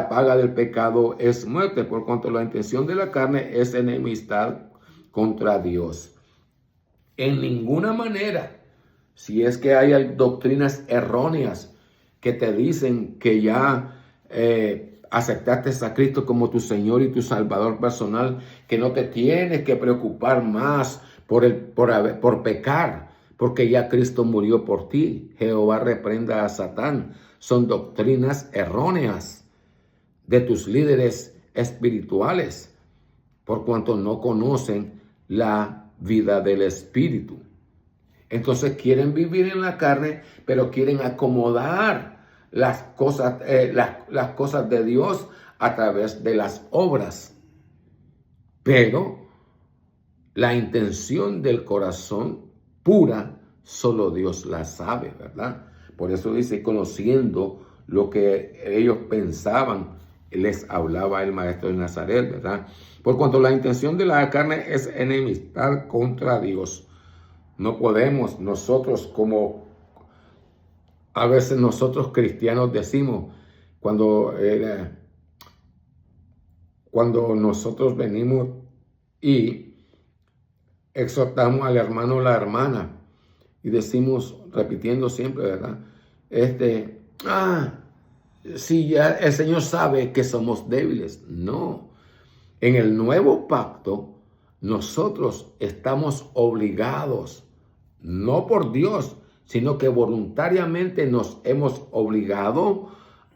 S1: paga del pecado es muerte, por cuanto la intención de la carne es enemistad contra Dios. En ninguna manera, si es que hay doctrinas erróneas que te dicen que ya aceptaste a Cristo como tu Señor y tu Salvador personal, que no te tienes que preocupar más por pecar, porque ya Cristo murió por ti. Jehová reprenda a Satán. Son doctrinas erróneas de tus líderes espirituales, por cuanto no conocen la vida del Espíritu. Entonces quieren vivir en la carne, pero quieren acomodar las cosas de Dios a través de las obras. Pero la intención del corazón pura, solo Dios la sabe, ¿verdad? Por eso dice, conociendo lo que ellos pensaban, les hablaba el Maestro de Nazaret, ¿verdad? Por cuanto la intención de la carne es enemistad contra Dios. No podemos nosotros, como a veces nosotros cristianos decimos, cuando nosotros venimos y exhortamos al hermano o la hermana y decimos, repitiendo siempre, ¿verdad? Sí, ya el Señor sabe que somos débiles. No. En el nuevo pacto, nosotros estamos obligados, no por Dios, sino que voluntariamente nos hemos obligado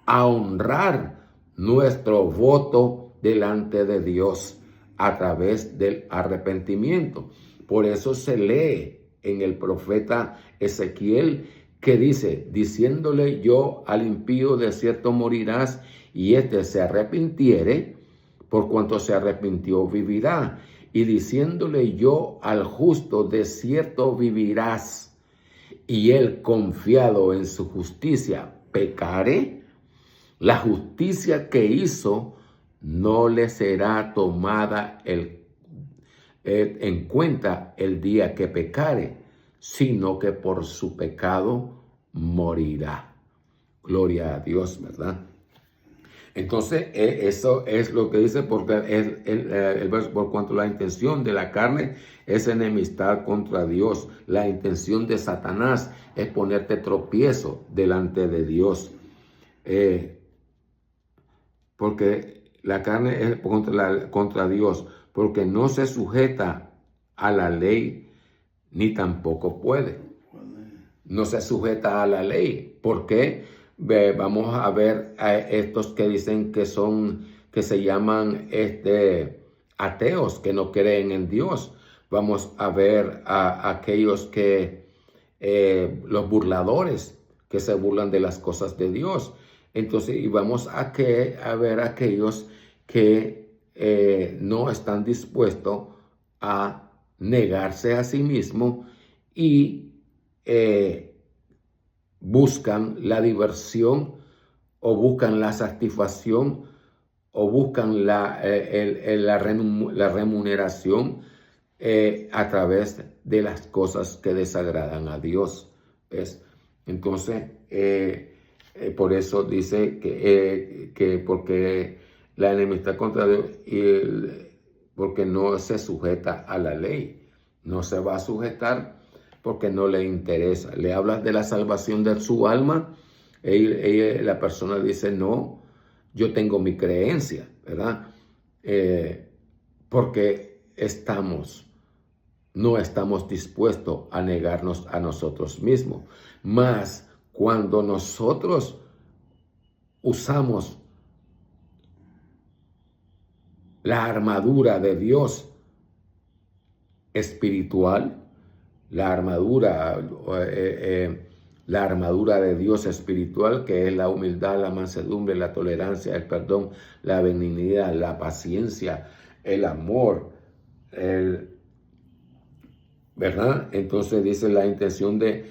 S1: a honrar nuestro voto delante de Dios a través del arrepentimiento. Por eso se lee en el profeta Ezequiel que dice, diciéndole yo al impío, de cierto morirás, y se arrepintiere, por cuanto se arrepintió vivirá. Y diciéndole yo al justo, de cierto vivirás, y él confiado en su justicia pecare, la justicia que hizo no le será tomada en cuenta el día que pecare, sino que por su pecado morirá. Gloria a Dios, ¿verdad? Entonces, eso es lo que dice, porque el verso, por cuanto la intención de la carne es enemistad contra Dios. La intención de Satanás es ponerte tropiezo delante de Dios. Porque la carne es contra Dios, porque no se sujeta a la ley, ni tampoco puede. No se sujeta a la ley. ¿Por qué? Vamos a ver a estos que dicen que se llaman ateos, que no creen en Dios. Vamos a ver a aquellos los burladores, que se burlan de las cosas de Dios. Entonces, y vamos a ver a aquellos que no están dispuestos a negarse a sí mismo y buscan la diversión o buscan la satisfacción o buscan la remuneración a través de las cosas que desagradan a Dios. ¿Ves? Entonces, por eso dice que porque la enemistad contra Dios, porque no se sujeta a la ley, no se va a sujetar porque no le interesa. Le hablas de la salvación de su alma, la persona dice, no, yo tengo mi creencia, ¿verdad? Porque no estamos dispuestos a negarnos a nosotros mismos. Mas cuando nosotros usamos la armadura de Dios espiritual, la armadura de Dios espiritual, que es la humildad, la mansedumbre, la tolerancia, el perdón, la benignidad, la paciencia, el amor, ¿verdad? Entonces dice la intención de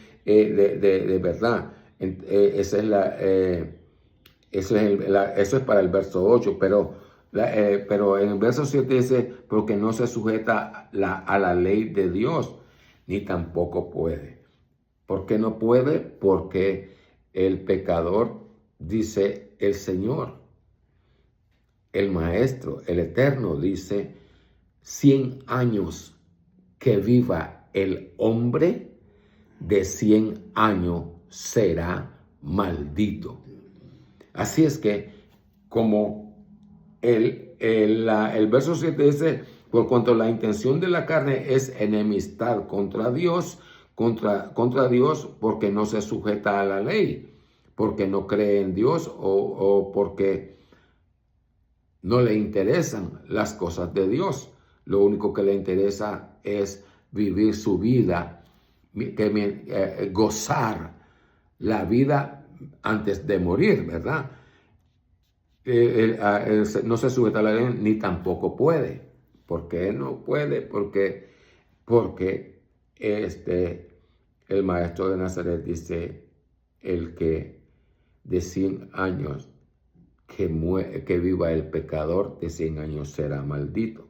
S1: verdad. Eso es para el verso 8, pero en el verso 7 dice, porque no se sujeta a la ley de Dios, ni tampoco puede. ¿Por qué no puede? Porque el pecador, dice el Señor, el Maestro, el Eterno, dice, 100 años que viva el hombre, de 100 años será maldito. Así es que, como el verso 7 dice, por cuanto la intención de la carne es enemistad contra Dios, contra Dios, porque no se sujeta a la ley, porque no cree en Dios o porque no le interesan las cosas de Dios. Lo único que le interesa es vivir su vida, gozar la vida antes de morir, ¿verdad? No se sujeta a la ley ni tampoco puede. ¿Por qué no puede? Porque el Maestro de Nazaret dice, el que de 100 años que viva el pecador, de 100 años será maldito.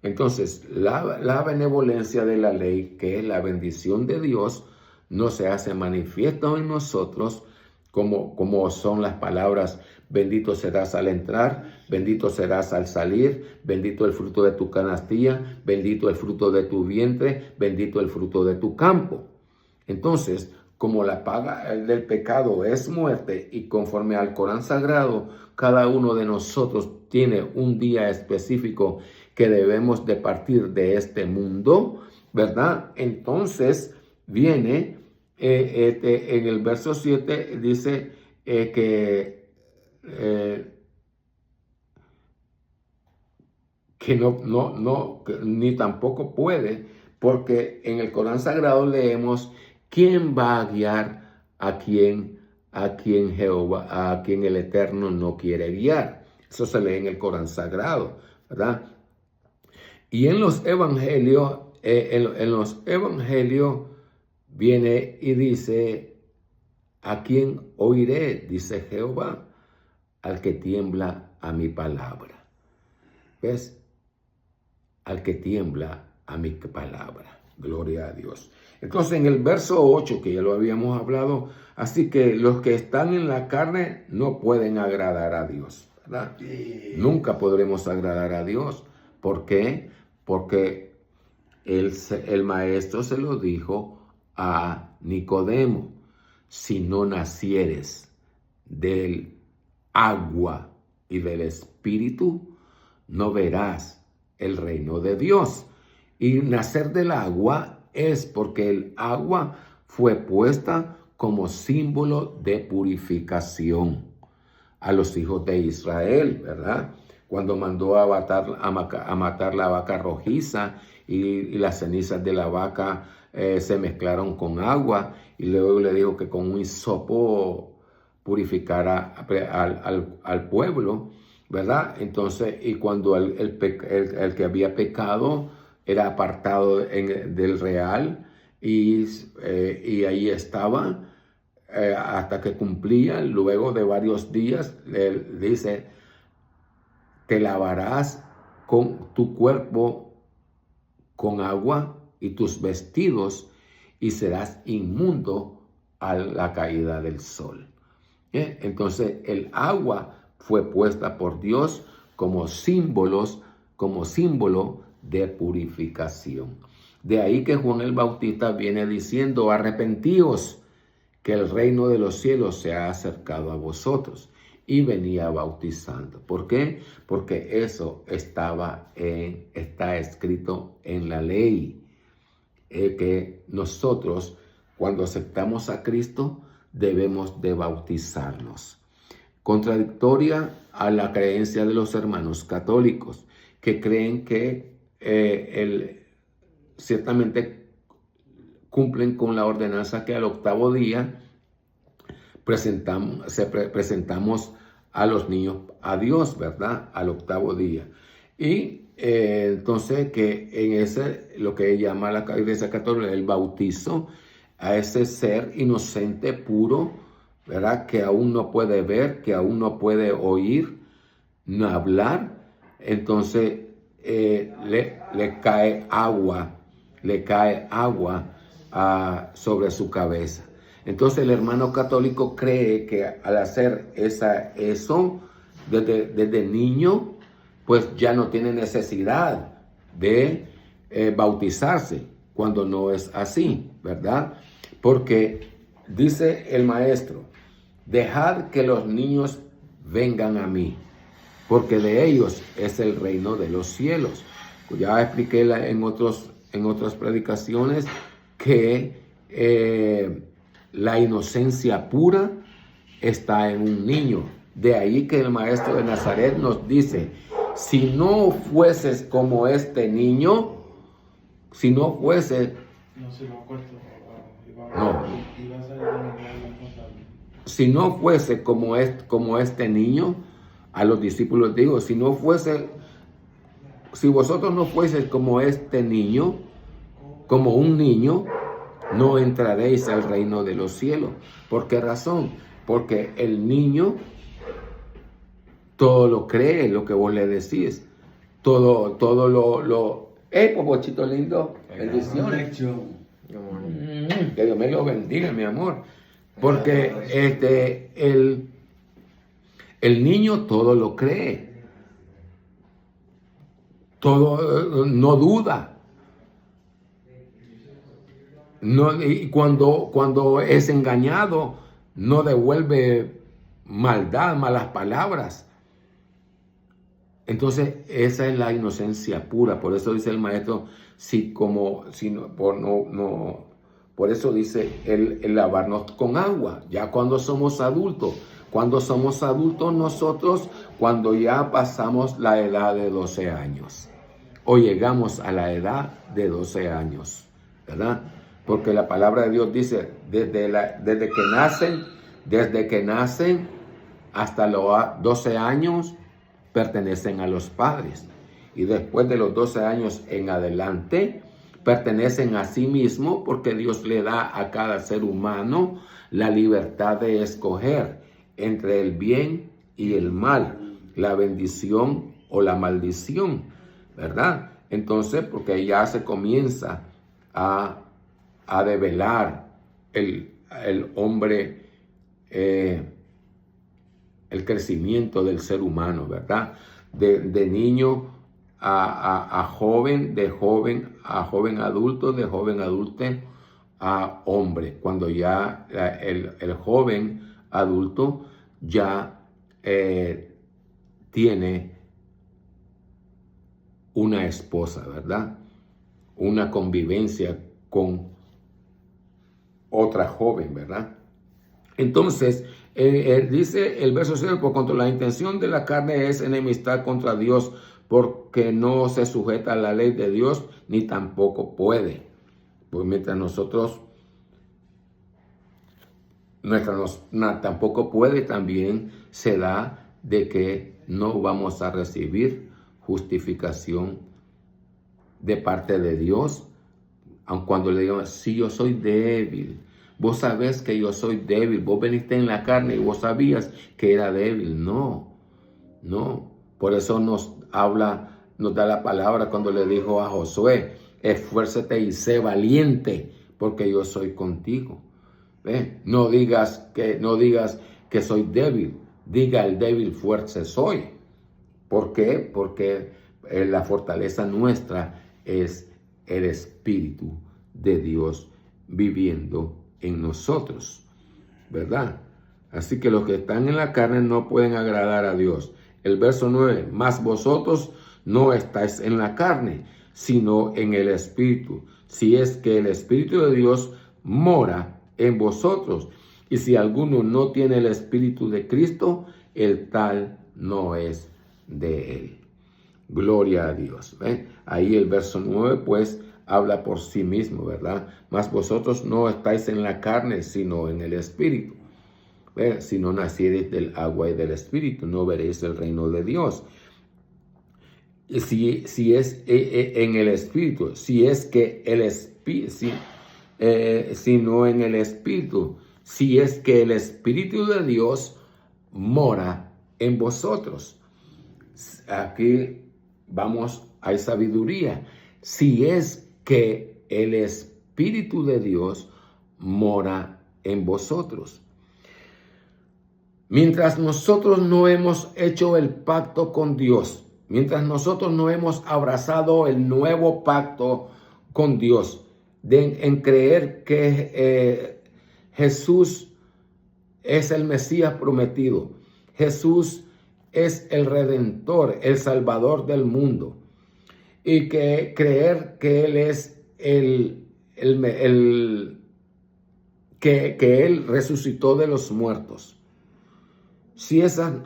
S1: Entonces, la benevolencia de la ley, que es la bendición de Dios, no se hace manifiesto en nosotros como son las palabras: bendito serás al entrar, bendito serás al salir, bendito el fruto de tu canastilla, bendito el fruto de tu vientre, bendito el fruto de tu campo. Entonces, como la paga del pecado es muerte, y conforme al Corán sagrado, cada uno de nosotros tiene un día específico que debemos de partir de este mundo, ¿verdad? Entonces viene en el verso 7, dice que ni tampoco puede, porque en el Corán sagrado leemos: ¿quién va a guiar a quien Jehová, a quien el Eterno no quiere guiar? Eso se lee en el Corán sagrado, ¿verdad? Y en los evangelios, viene y dice: ¿a quién oiré? Dice Jehová, al que tiembla a mi palabra. ¿Ves? Al que tiembla a mi palabra. Gloria a Dios. Entonces, en el verso 8, que ya lo habíamos hablado, así que los que están en la carne no pueden agradar a Dios, ¿verdad? Nunca podremos agradar a Dios. ¿Por qué? Porque el Maestro se lo dijo a Nicodemo: si no nacieres del agua y del Espíritu, no verás el reino de Dios. Y nacer del agua es porque el agua fue puesta como símbolo de purificación a los hijos de Israel, ¿verdad? Cuando mandó a matar la vaca rojiza, y las cenizas de la vaca se mezclaron con agua, y luego le dijo que con un hisopo purificara al pueblo, ¿verdad? Entonces, y cuando el que había pecado era apartado del real, y ahí estaba hasta que cumplía. Luego de varios días, le dice: te lavarás con tu cuerpo con agua y tus vestidos, y serás inmundo a la caída del sol. Entonces, el agua fue puesta por Dios como símbolo de purificación. De ahí que Juan el Bautista viene diciendo: arrepentíos, que el reino de los cielos se ha acercado a vosotros. Y venía bautizando. ¿Por qué? Porque eso está escrito en la ley. Que nosotros, cuando aceptamos a Cristo, debemos de bautizarnos. Contradictoria a la creencia de los hermanos católicos, que creen que ciertamente cumplen con la ordenanza que al octavo día presentamos a los niños a Dios, ¿verdad? Al octavo día. Y entonces que en ese, lo que llama la Iglesia Católica, el bautizo a ese ser inocente, puro, ¿verdad? Que aún no puede ver, que aún no puede oír, no hablar. Entonces le cae agua sobre su cabeza. Entonces el hermano católico cree que al hacer eso desde niño, pues ya no tiene necesidad de bautizarse, cuando no es así, ¿verdad? Porque dice el maestro, dejad que los niños vengan a mí, porque de ellos es el reino de los cielos. Ya expliqué en otras predicaciones que la inocencia pura está en un niño. De ahí que el maestro de Nazaret nos dice, si no fueses como este niño, si no fuese... Si no fuese como este niño, a los discípulos digo, si vosotros no fueseis como este niño, como un niño, no entraréis al reino de los cielos. ¿Por qué razón? Porque el niño todo lo cree, lo que vos le decís. Todo lo... Popochito lindo! Bendiciones. Que Dios me lo bendiga, mi amor. Porque el niño todo lo cree. Todo, no duda. No, y cuando es engañado, no devuelve maldad, malas palabras. Entonces, esa es la inocencia pura. Por eso dice el maestro, por eso dice el lavarnos con agua. Ya cuando somos adultos nosotros, cuando ya pasamos la edad de 12 años, o llegamos a la edad de 12 años, ¿verdad? Porque la palabra de Dios dice, desde que nacen hasta los 12 años, pertenecen a los padres. Y después de los 12 años en adelante, pertenecen a sí mismo, porque Dios le da a cada ser humano la libertad de escoger entre el bien y el mal, la bendición o la maldición, ¿verdad? Entonces, porque ya se comienza a develar el hombre, el crecimiento del ser humano, ¿verdad? De niño a joven, de joven a joven adulto, de joven adulto a hombre. Cuando ya el joven adulto ya tiene una esposa, ¿verdad? Una convivencia con otra joven, ¿verdad? Entonces, dice el verso 6, por cuanto la intención de la carne es enemistad contra Dios, porque no se sujeta a la ley de Dios, ni tampoco puede. Pues mientras tampoco puede, también se da de que no vamos a recibir justificación de parte de Dios, aun cuando le digan, si yo soy débil. Vos sabés que yo soy débil. Vos veniste en la carne y vos sabías que era débil. No. Por eso nos da la palabra cuando le dijo a Josué, esfuérzate y sé valiente, porque yo soy contigo. ¿Ve? No digas que soy débil. Diga el débil fuerte soy. ¿Por qué? Porque la fortaleza nuestra es el Espíritu de Dios viviendo en nosotros, ¿verdad? Así que los que están en la carne no pueden agradar a Dios. El verso 9, mas vosotros no estáis en la carne, sino en el Espíritu, si es que el Espíritu de Dios mora en vosotros. Y si alguno no tiene el Espíritu de Cristo, el tal no es de él. Gloria a Dios. ¿Ven? Ahí el verso 9 pues habla por sí mismo, ¿verdad? Mas vosotros no estáis en la carne, sino en el Espíritu. ¿Ven? Si no naciereis del agua y del Espíritu, no veréis el reino de Dios. Si es en el Espíritu, si es que el Espíritu, si no en el Espíritu, si es que el Espíritu de Dios mora en vosotros. Aquí vamos, hay sabiduría. Si es que el Espíritu de Dios mora en vosotros. Mientras nosotros no hemos hecho el pacto con Dios, mientras nosotros no hemos abrazado el nuevo pacto con Dios, en creer que Jesús es el Mesías prometido, Jesús es el Redentor, el Salvador del mundo, y que creer que Él es que Él resucitó de los muertos. Si esa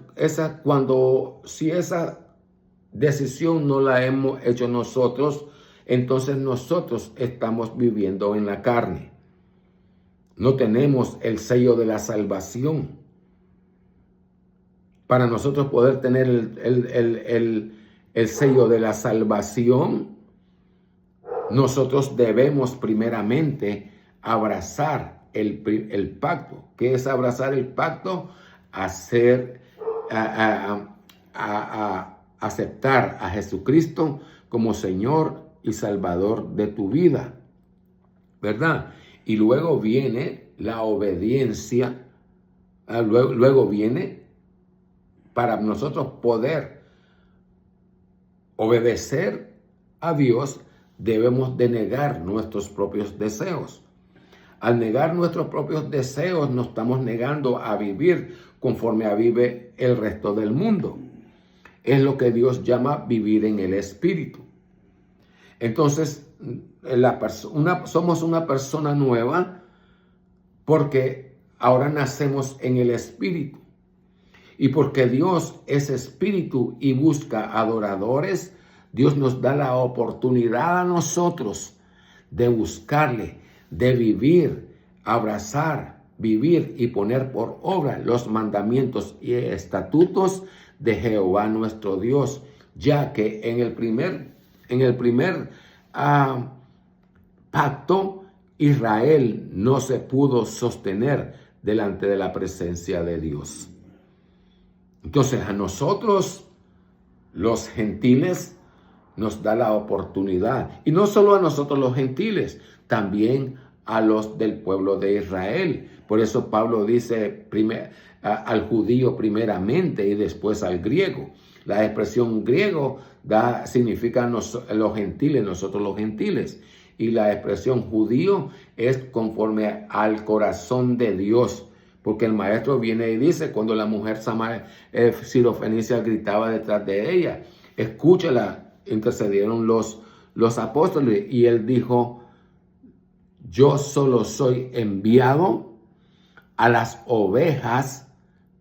S1: decisión no la hemos hecho nosotros, entonces nosotros estamos viviendo en la carne. No tenemos el sello de la salvación. Para nosotros poder tener el sello de la salvación, nosotros debemos primeramente abrazar el pacto. ¿Qué es abrazar el pacto? Aceptar a Jesucristo como Señor y Salvador de tu vida, ¿verdad? Y luego viene la obediencia, luego viene para nosotros poder obedecer a Dios, debemos de negar nuestros propios deseos. Al negar nuestros propios deseos, nos estamos negando a vivir conforme vive el resto del mundo. Es lo que Dios llama vivir en el Espíritu. Entonces, somos una persona nueva porque ahora nacemos en el Espíritu. Y porque Dios es Espíritu y busca adoradores, Dios nos da la oportunidad a nosotros de buscarle, de vivir, abrazar, vivir y poner por obra los mandamientos y estatutos de Jehová nuestro Dios, ya que en el primer pacto Israel no se pudo sostener delante de la presencia de Dios. Entonces a nosotros, los gentiles, nos da la oportunidad, y no solo a nosotros los gentiles, también a los del pueblo de Israel. Por eso Pablo dice al judío primeramente y después al griego. La expresión griego significa los gentiles, nosotros los gentiles. Y la expresión judío es conforme al corazón de Dios. Porque el maestro viene y dice, cuando la mujer sirofenicia gritaba detrás de ella, escúchala, intercedieron los apóstoles, y él dijo, yo solo soy enviado a las ovejas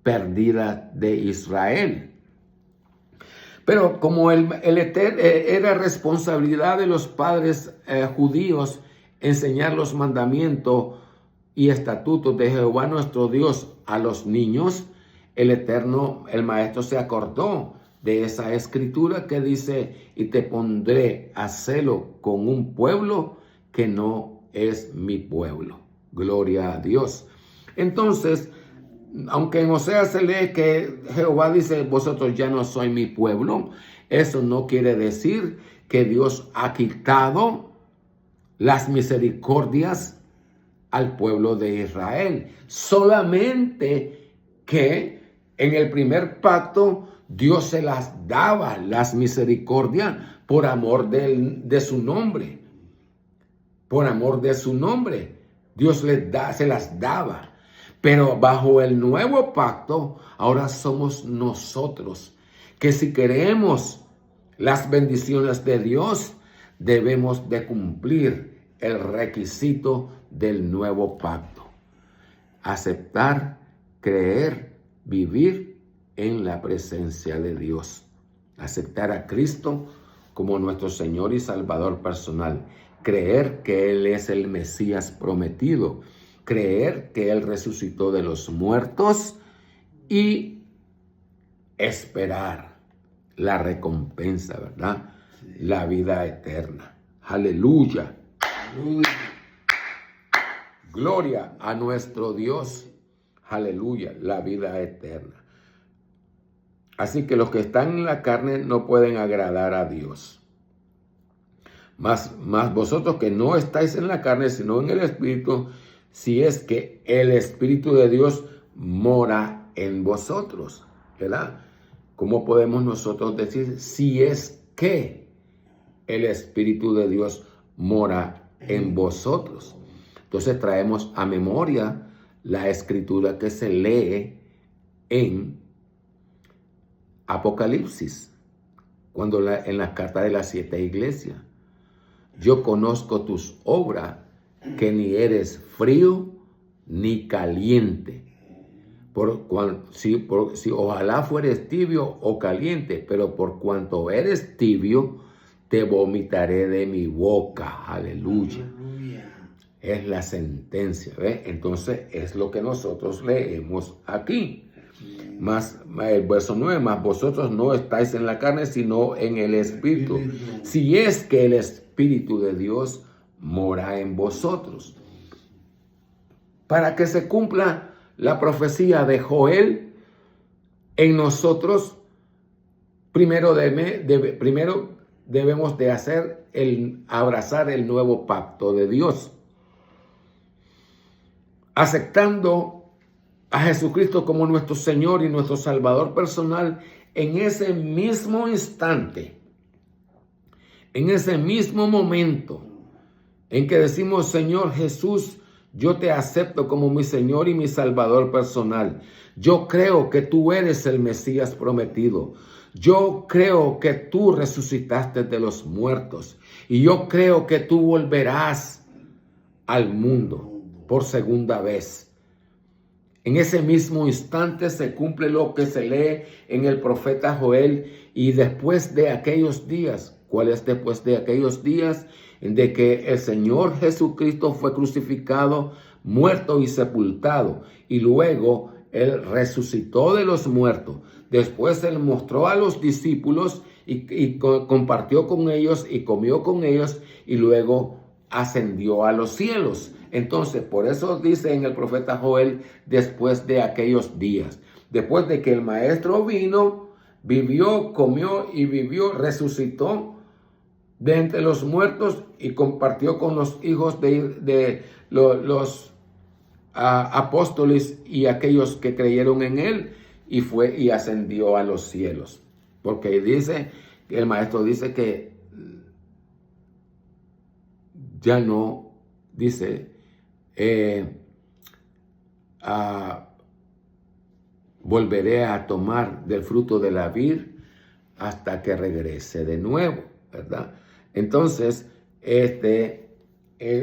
S1: perdidas de Israel. Pero como era responsabilidad de los padres judíos enseñar los mandamientos y estatutos de Jehová nuestro Dios a los niños, el maestro se acordó de esa escritura que dice, y te pondré a celo con un pueblo que no es mi pueblo. Gloria a Dios. Entonces, aunque en Oseas se lee que Jehová dice, vosotros ya no sois mi pueblo, eso no quiere decir que Dios ha quitado las misericordias al pueblo de Israel. Solamente que en el primer pacto Dios se las daba, las misericordias, por amor de su nombre. Por amor de su nombre. Dios se las daba. Pero bajo el nuevo pacto, ahora somos nosotros, que si queremos las bendiciones de Dios, debemos de cumplir el requisito del nuevo pacto. Aceptar, creer, vivir en la presencia de Dios. Aceptar a Cristo como nuestro Señor y Salvador personal. Creer que Él es el Mesías prometido. Creer que Él resucitó de los muertos y esperar la recompensa, ¿verdad? Sí. La vida eterna. Aleluya. Aleluya. Gloria a nuestro Dios. Aleluya, la vida eterna. Así que los que están en la carne no pueden agradar a Dios. Mas vosotros que no estáis en la carne, sino en el Espíritu, si es que el Espíritu de Dios mora en vosotros, ¿verdad? ¿Cómo podemos nosotros decir si es que el Espíritu de Dios mora en vosotros? Entonces traemos a memoria la escritura que se lee en Apocalipsis, en la carta de las 7 iglesias. Yo conozco tus obras, que ni eres frío ni caliente. Ojalá fueres tibio o caliente, pero por cuanto eres tibio, te vomitaré de mi boca. Aleluya. Es la sentencia, ¿ves? Entonces es lo que nosotros leemos aquí. Más el verso 9, más vosotros no estáis en la carne, sino en el Espíritu. Si es que el Espíritu de Dios mora en vosotros. Para que se cumpla la profecía de Joel en nosotros, primero debemos de abrazar el nuevo pacto de Dios, aceptando a Jesucristo como nuestro Señor y nuestro Salvador personal en ese mismo instante, en ese mismo momento en que decimos: Señor Jesús, yo te acepto como mi Señor y mi Salvador personal. Yo creo que tú eres el Mesías prometido. Yo creo que tú resucitaste de los muertos. Y yo creo que tú volverás al mundo por segunda vez. En ese mismo instante se cumple lo que se lee en el profeta Joel. Y después de aquellos días, ¿cuál es después de aquellos días? De que el Señor Jesucristo fue crucificado, muerto y sepultado. Y luego Él resucitó de los muertos. Después Él mostró a los discípulos y compartió con ellos y comió con ellos. Y luego ascendió a los cielos. Entonces, por eso dice en el profeta Joel, después de aquellos días, después de que el Maestro vino, vivió, comió y vivió, resucitó de entre los muertos y compartió con los hijos de los apóstoles y aquellos que creyeron en él, y fue y ascendió a los cielos. Porque el Maestro dice que ya no, dice, volveré a tomar del fruto de la vid hasta que regrese de nuevo, ¿verdad? Entonces,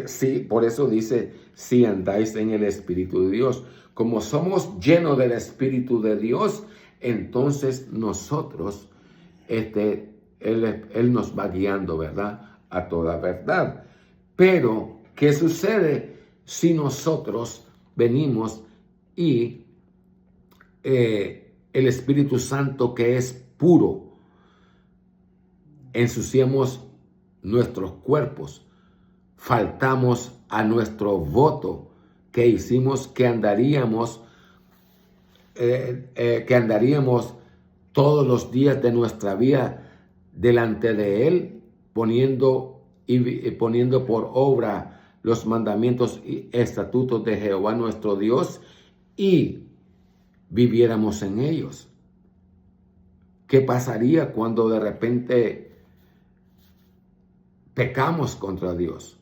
S1: sí, por eso dice, si andáis en el Espíritu de Dios. Como somos llenos del Espíritu de Dios, entonces nosotros, Él nos va guiando, ¿verdad? A toda verdad. Pero, ¿qué sucede si nosotros venimos y el Espíritu Santo, que es puro, ensuciamos nuestros cuerpos, faltamos a nuestro voto que hicimos, que andaríamos todos los días de nuestra vida delante de Él, poniendo por obra los mandamientos y estatutos de Jehová nuestro Dios, y viviéramos en ellos? ¿Qué pasaría cuando de repente pecamos contra Dios?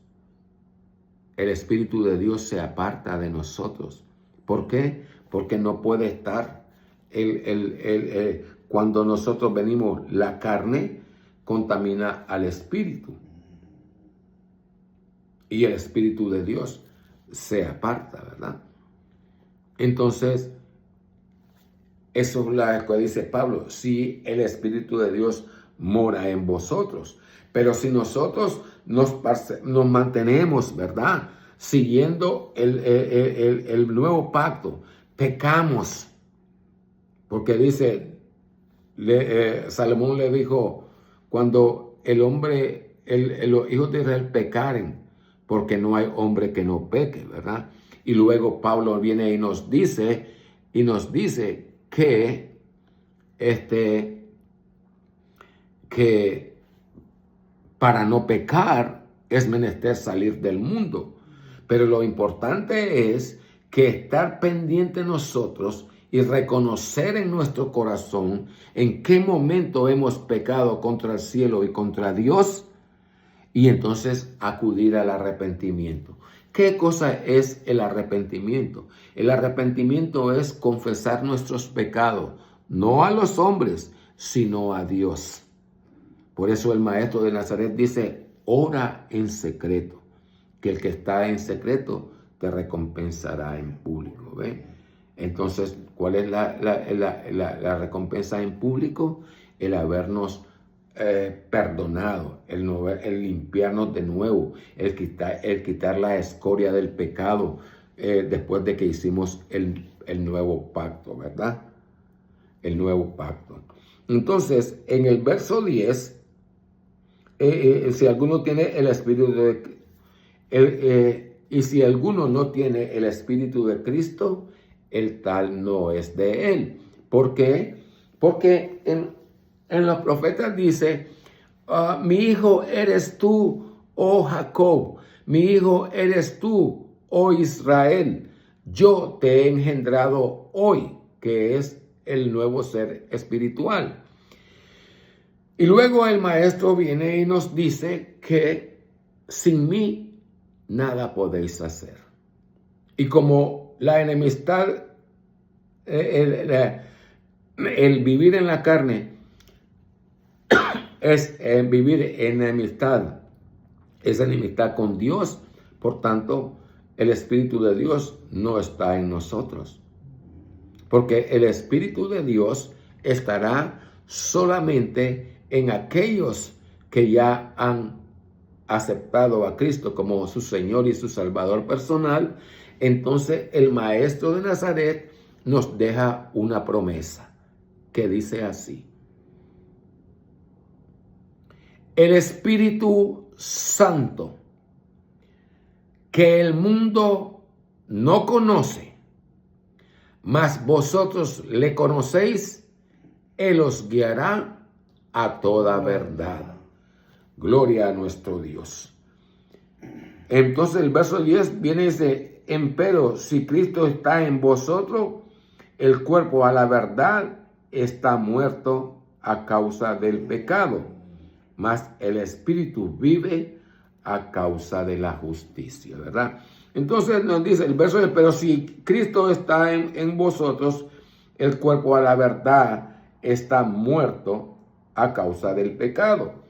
S1: El Espíritu de Dios se aparta de nosotros. ¿Por qué? Porque no puede estar. Cuando nosotros venimos, la carne contamina al Espíritu. Y el Espíritu de Dios se aparta, ¿verdad? Entonces, eso es lo que dice Pablo: si el Espíritu de Dios mora en vosotros. Pero si nosotros nos mantenemos, ¿verdad?, siguiendo el nuevo pacto, pecamos. Porque dice, Salomón le dijo, cuando los hijos de Israel pecaren, porque no hay hombre que no peque, ¿verdad? Y luego Pablo viene y nos dice que para no pecar es menester salir del mundo. Pero lo importante es que estar pendiente nosotros y reconocer en nuestro corazón en qué momento hemos pecado contra el cielo y contra Dios, y entonces acudir al arrepentimiento. ¿Qué cosa es el arrepentimiento? El arrepentimiento es confesar nuestros pecados, no a los hombres, sino a Dios. Por eso el maestro de Nazaret dice, ora en secreto, que el que está en secreto te recompensará en público. ¿Ve? Entonces, ¿cuál es la recompensa en público? El habernos perdonado, el limpiarnos de nuevo, el quitar la escoria del pecado después de que hicimos el nuevo pacto, ¿verdad? El nuevo pacto. Entonces, en el verso 10, si alguno tiene el espíritu y si alguno no tiene el espíritu de Cristo, el tal no es de él. ¿Por qué? Porque en los profetas dice, mi hijo eres tú, oh Jacob, mi hijo eres tú, oh Israel, yo te he engendrado hoy, que es el nuevo ser espiritual. Y luego el maestro viene y nos dice que sin mí nada podéis hacer. Y como la enemistad, el vivir en la carne es vivir en enemistad, es enemistad con Dios, por tanto, el Espíritu de Dios no está en nosotros. Porque el Espíritu de Dios estará solamente en aquellos que ya han aceptado a Cristo como su Señor y su Salvador personal. Entonces el maestro de Nazaret nos deja una promesa que dice así: el Espíritu Santo, que el mundo no conoce, mas vosotros le conocéis, Él os guiará a toda verdad. Gloria a nuestro Dios. Entonces el verso 10 viene y dice, empero si Cristo está en vosotros, el cuerpo a la verdad está muerto a causa del pecado, mas el espíritu vive a causa de la justicia, ¿verdad? Entonces nos dice el verso 10, pero si Cristo está en vosotros, el cuerpo a la verdad está muerto a causa del pecado.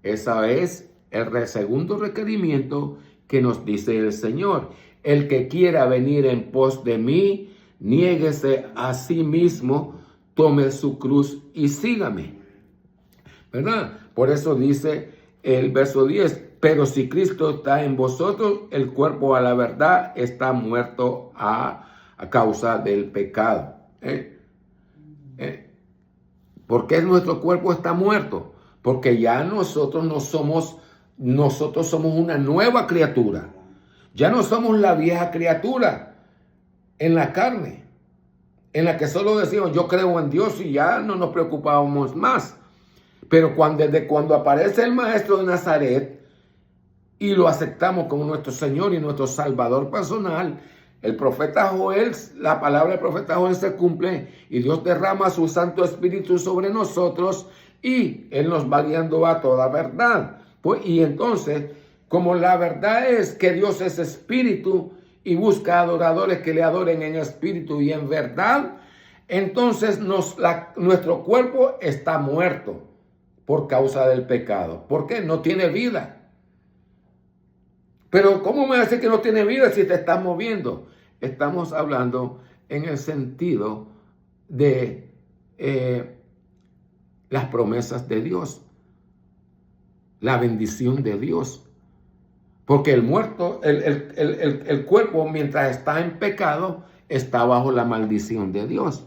S1: Ese es el segundo requerimiento que nos dice el Señor. El que quiera venir en pos de mí, niéguese a sí mismo, tome su cruz y sígame. ¿Verdad? Por eso dice el verso 10, pero si Cristo está en vosotros, el cuerpo a la verdad está muerto a causa del pecado. ¿Por qué nuestro cuerpo está muerto? Porque ya nosotros somos una nueva criatura. Ya no somos la vieja criatura en la carne, en la que solo decimos yo creo en Dios y ya no nos preocupábamos más. Pero desde cuando aparece el maestro de Nazaret y lo aceptamos como nuestro Señor y nuestro Salvador personal, el profeta Joel, la palabra del profeta Joel se cumple y Dios derrama su Santo Espíritu sobre nosotros y Él nos va guiando a toda verdad. Y entonces, como la verdad es que Dios es espíritu y busca adoradores que le adoren en espíritu y en verdad, entonces nuestro cuerpo está muerto por causa del pecado. ¿Por qué? No tiene vida. Pero ¿cómo me hace que no tiene vida si te estás moviendo? Estamos hablando en el sentido de las promesas de Dios, la bendición de Dios. Porque el cuerpo, mientras está en pecado, está bajo la maldición de Dios.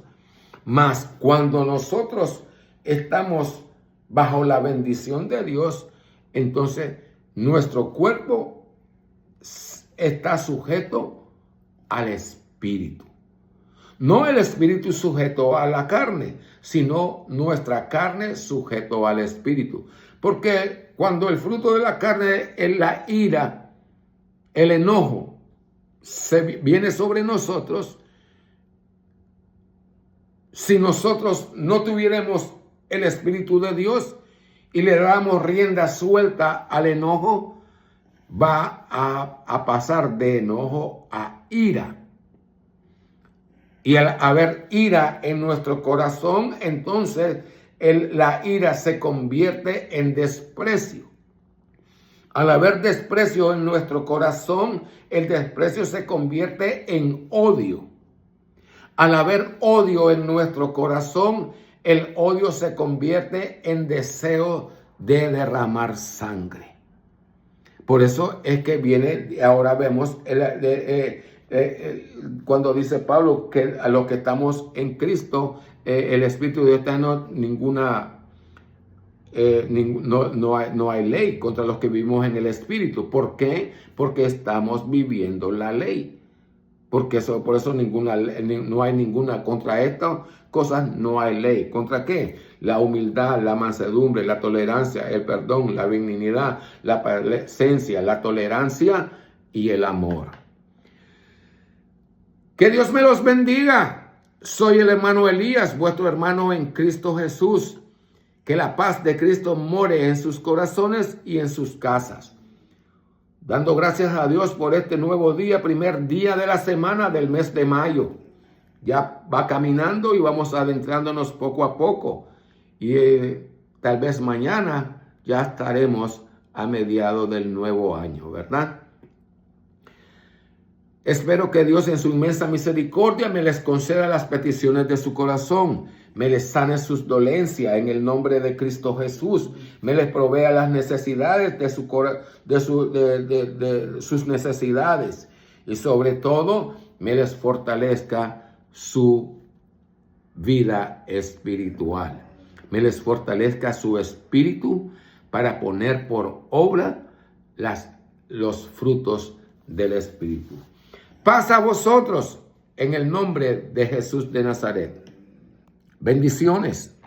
S1: Mas cuando nosotros estamos bajo la bendición de Dios, entonces nuestro cuerpo está sujeto al espíritu. No el espíritu sujeto a la carne, sino nuestra carne sujeto al espíritu. Porque cuando el fruto de la carne es la ira, el enojo, viene sobre nosotros, si nosotros no tuviéramos el Espíritu de Dios y le damos rienda suelta al enojo, va a pasar de enojo a ira. Y al haber ira en nuestro corazón, entonces la ira se convierte en desprecio. Al haber desprecio en nuestro corazón, el desprecio se convierte en odio. Al haber odio en nuestro corazón, el odio se convierte en deseo de derramar sangre. Por eso es que viene, ahora vemos cuando dice Pablo que a los que estamos en Cristo, el Espíritu de Dios está no hay ley contra los que vivimos en el Espíritu. ¿Por qué? Porque estamos viviendo la ley. Por eso no hay ninguna, contra estas cosas no hay ley. ¿Contra qué? La humildad, la mansedumbre, la tolerancia, el perdón, la benignidad, la paciencia, la tolerancia y el amor. Que Dios me los bendiga. Soy el hermano Elías, vuestro hermano en Cristo Jesús. Que la paz de Cristo more en sus corazones y en sus casas. Dando gracias a Dios por este nuevo día, primer día de la semana del mes de mayo. Ya va caminando y vamos adentrándonos poco a poco. Y tal vez mañana ya estaremos a mediados del nuevo año, ¿verdad? Espero que Dios en su inmensa misericordia me les conceda las peticiones de su corazón, me les sane sus dolencias en el nombre de Cristo Jesús, me les provea las necesidades de sus necesidades y sobre todo me les fortalezca su vida espiritual, me les fortalezca su espíritu para poner por obra los frutos del Espíritu. Paz a vosotros en el nombre de Jesús de Nazaret. Bendiciones.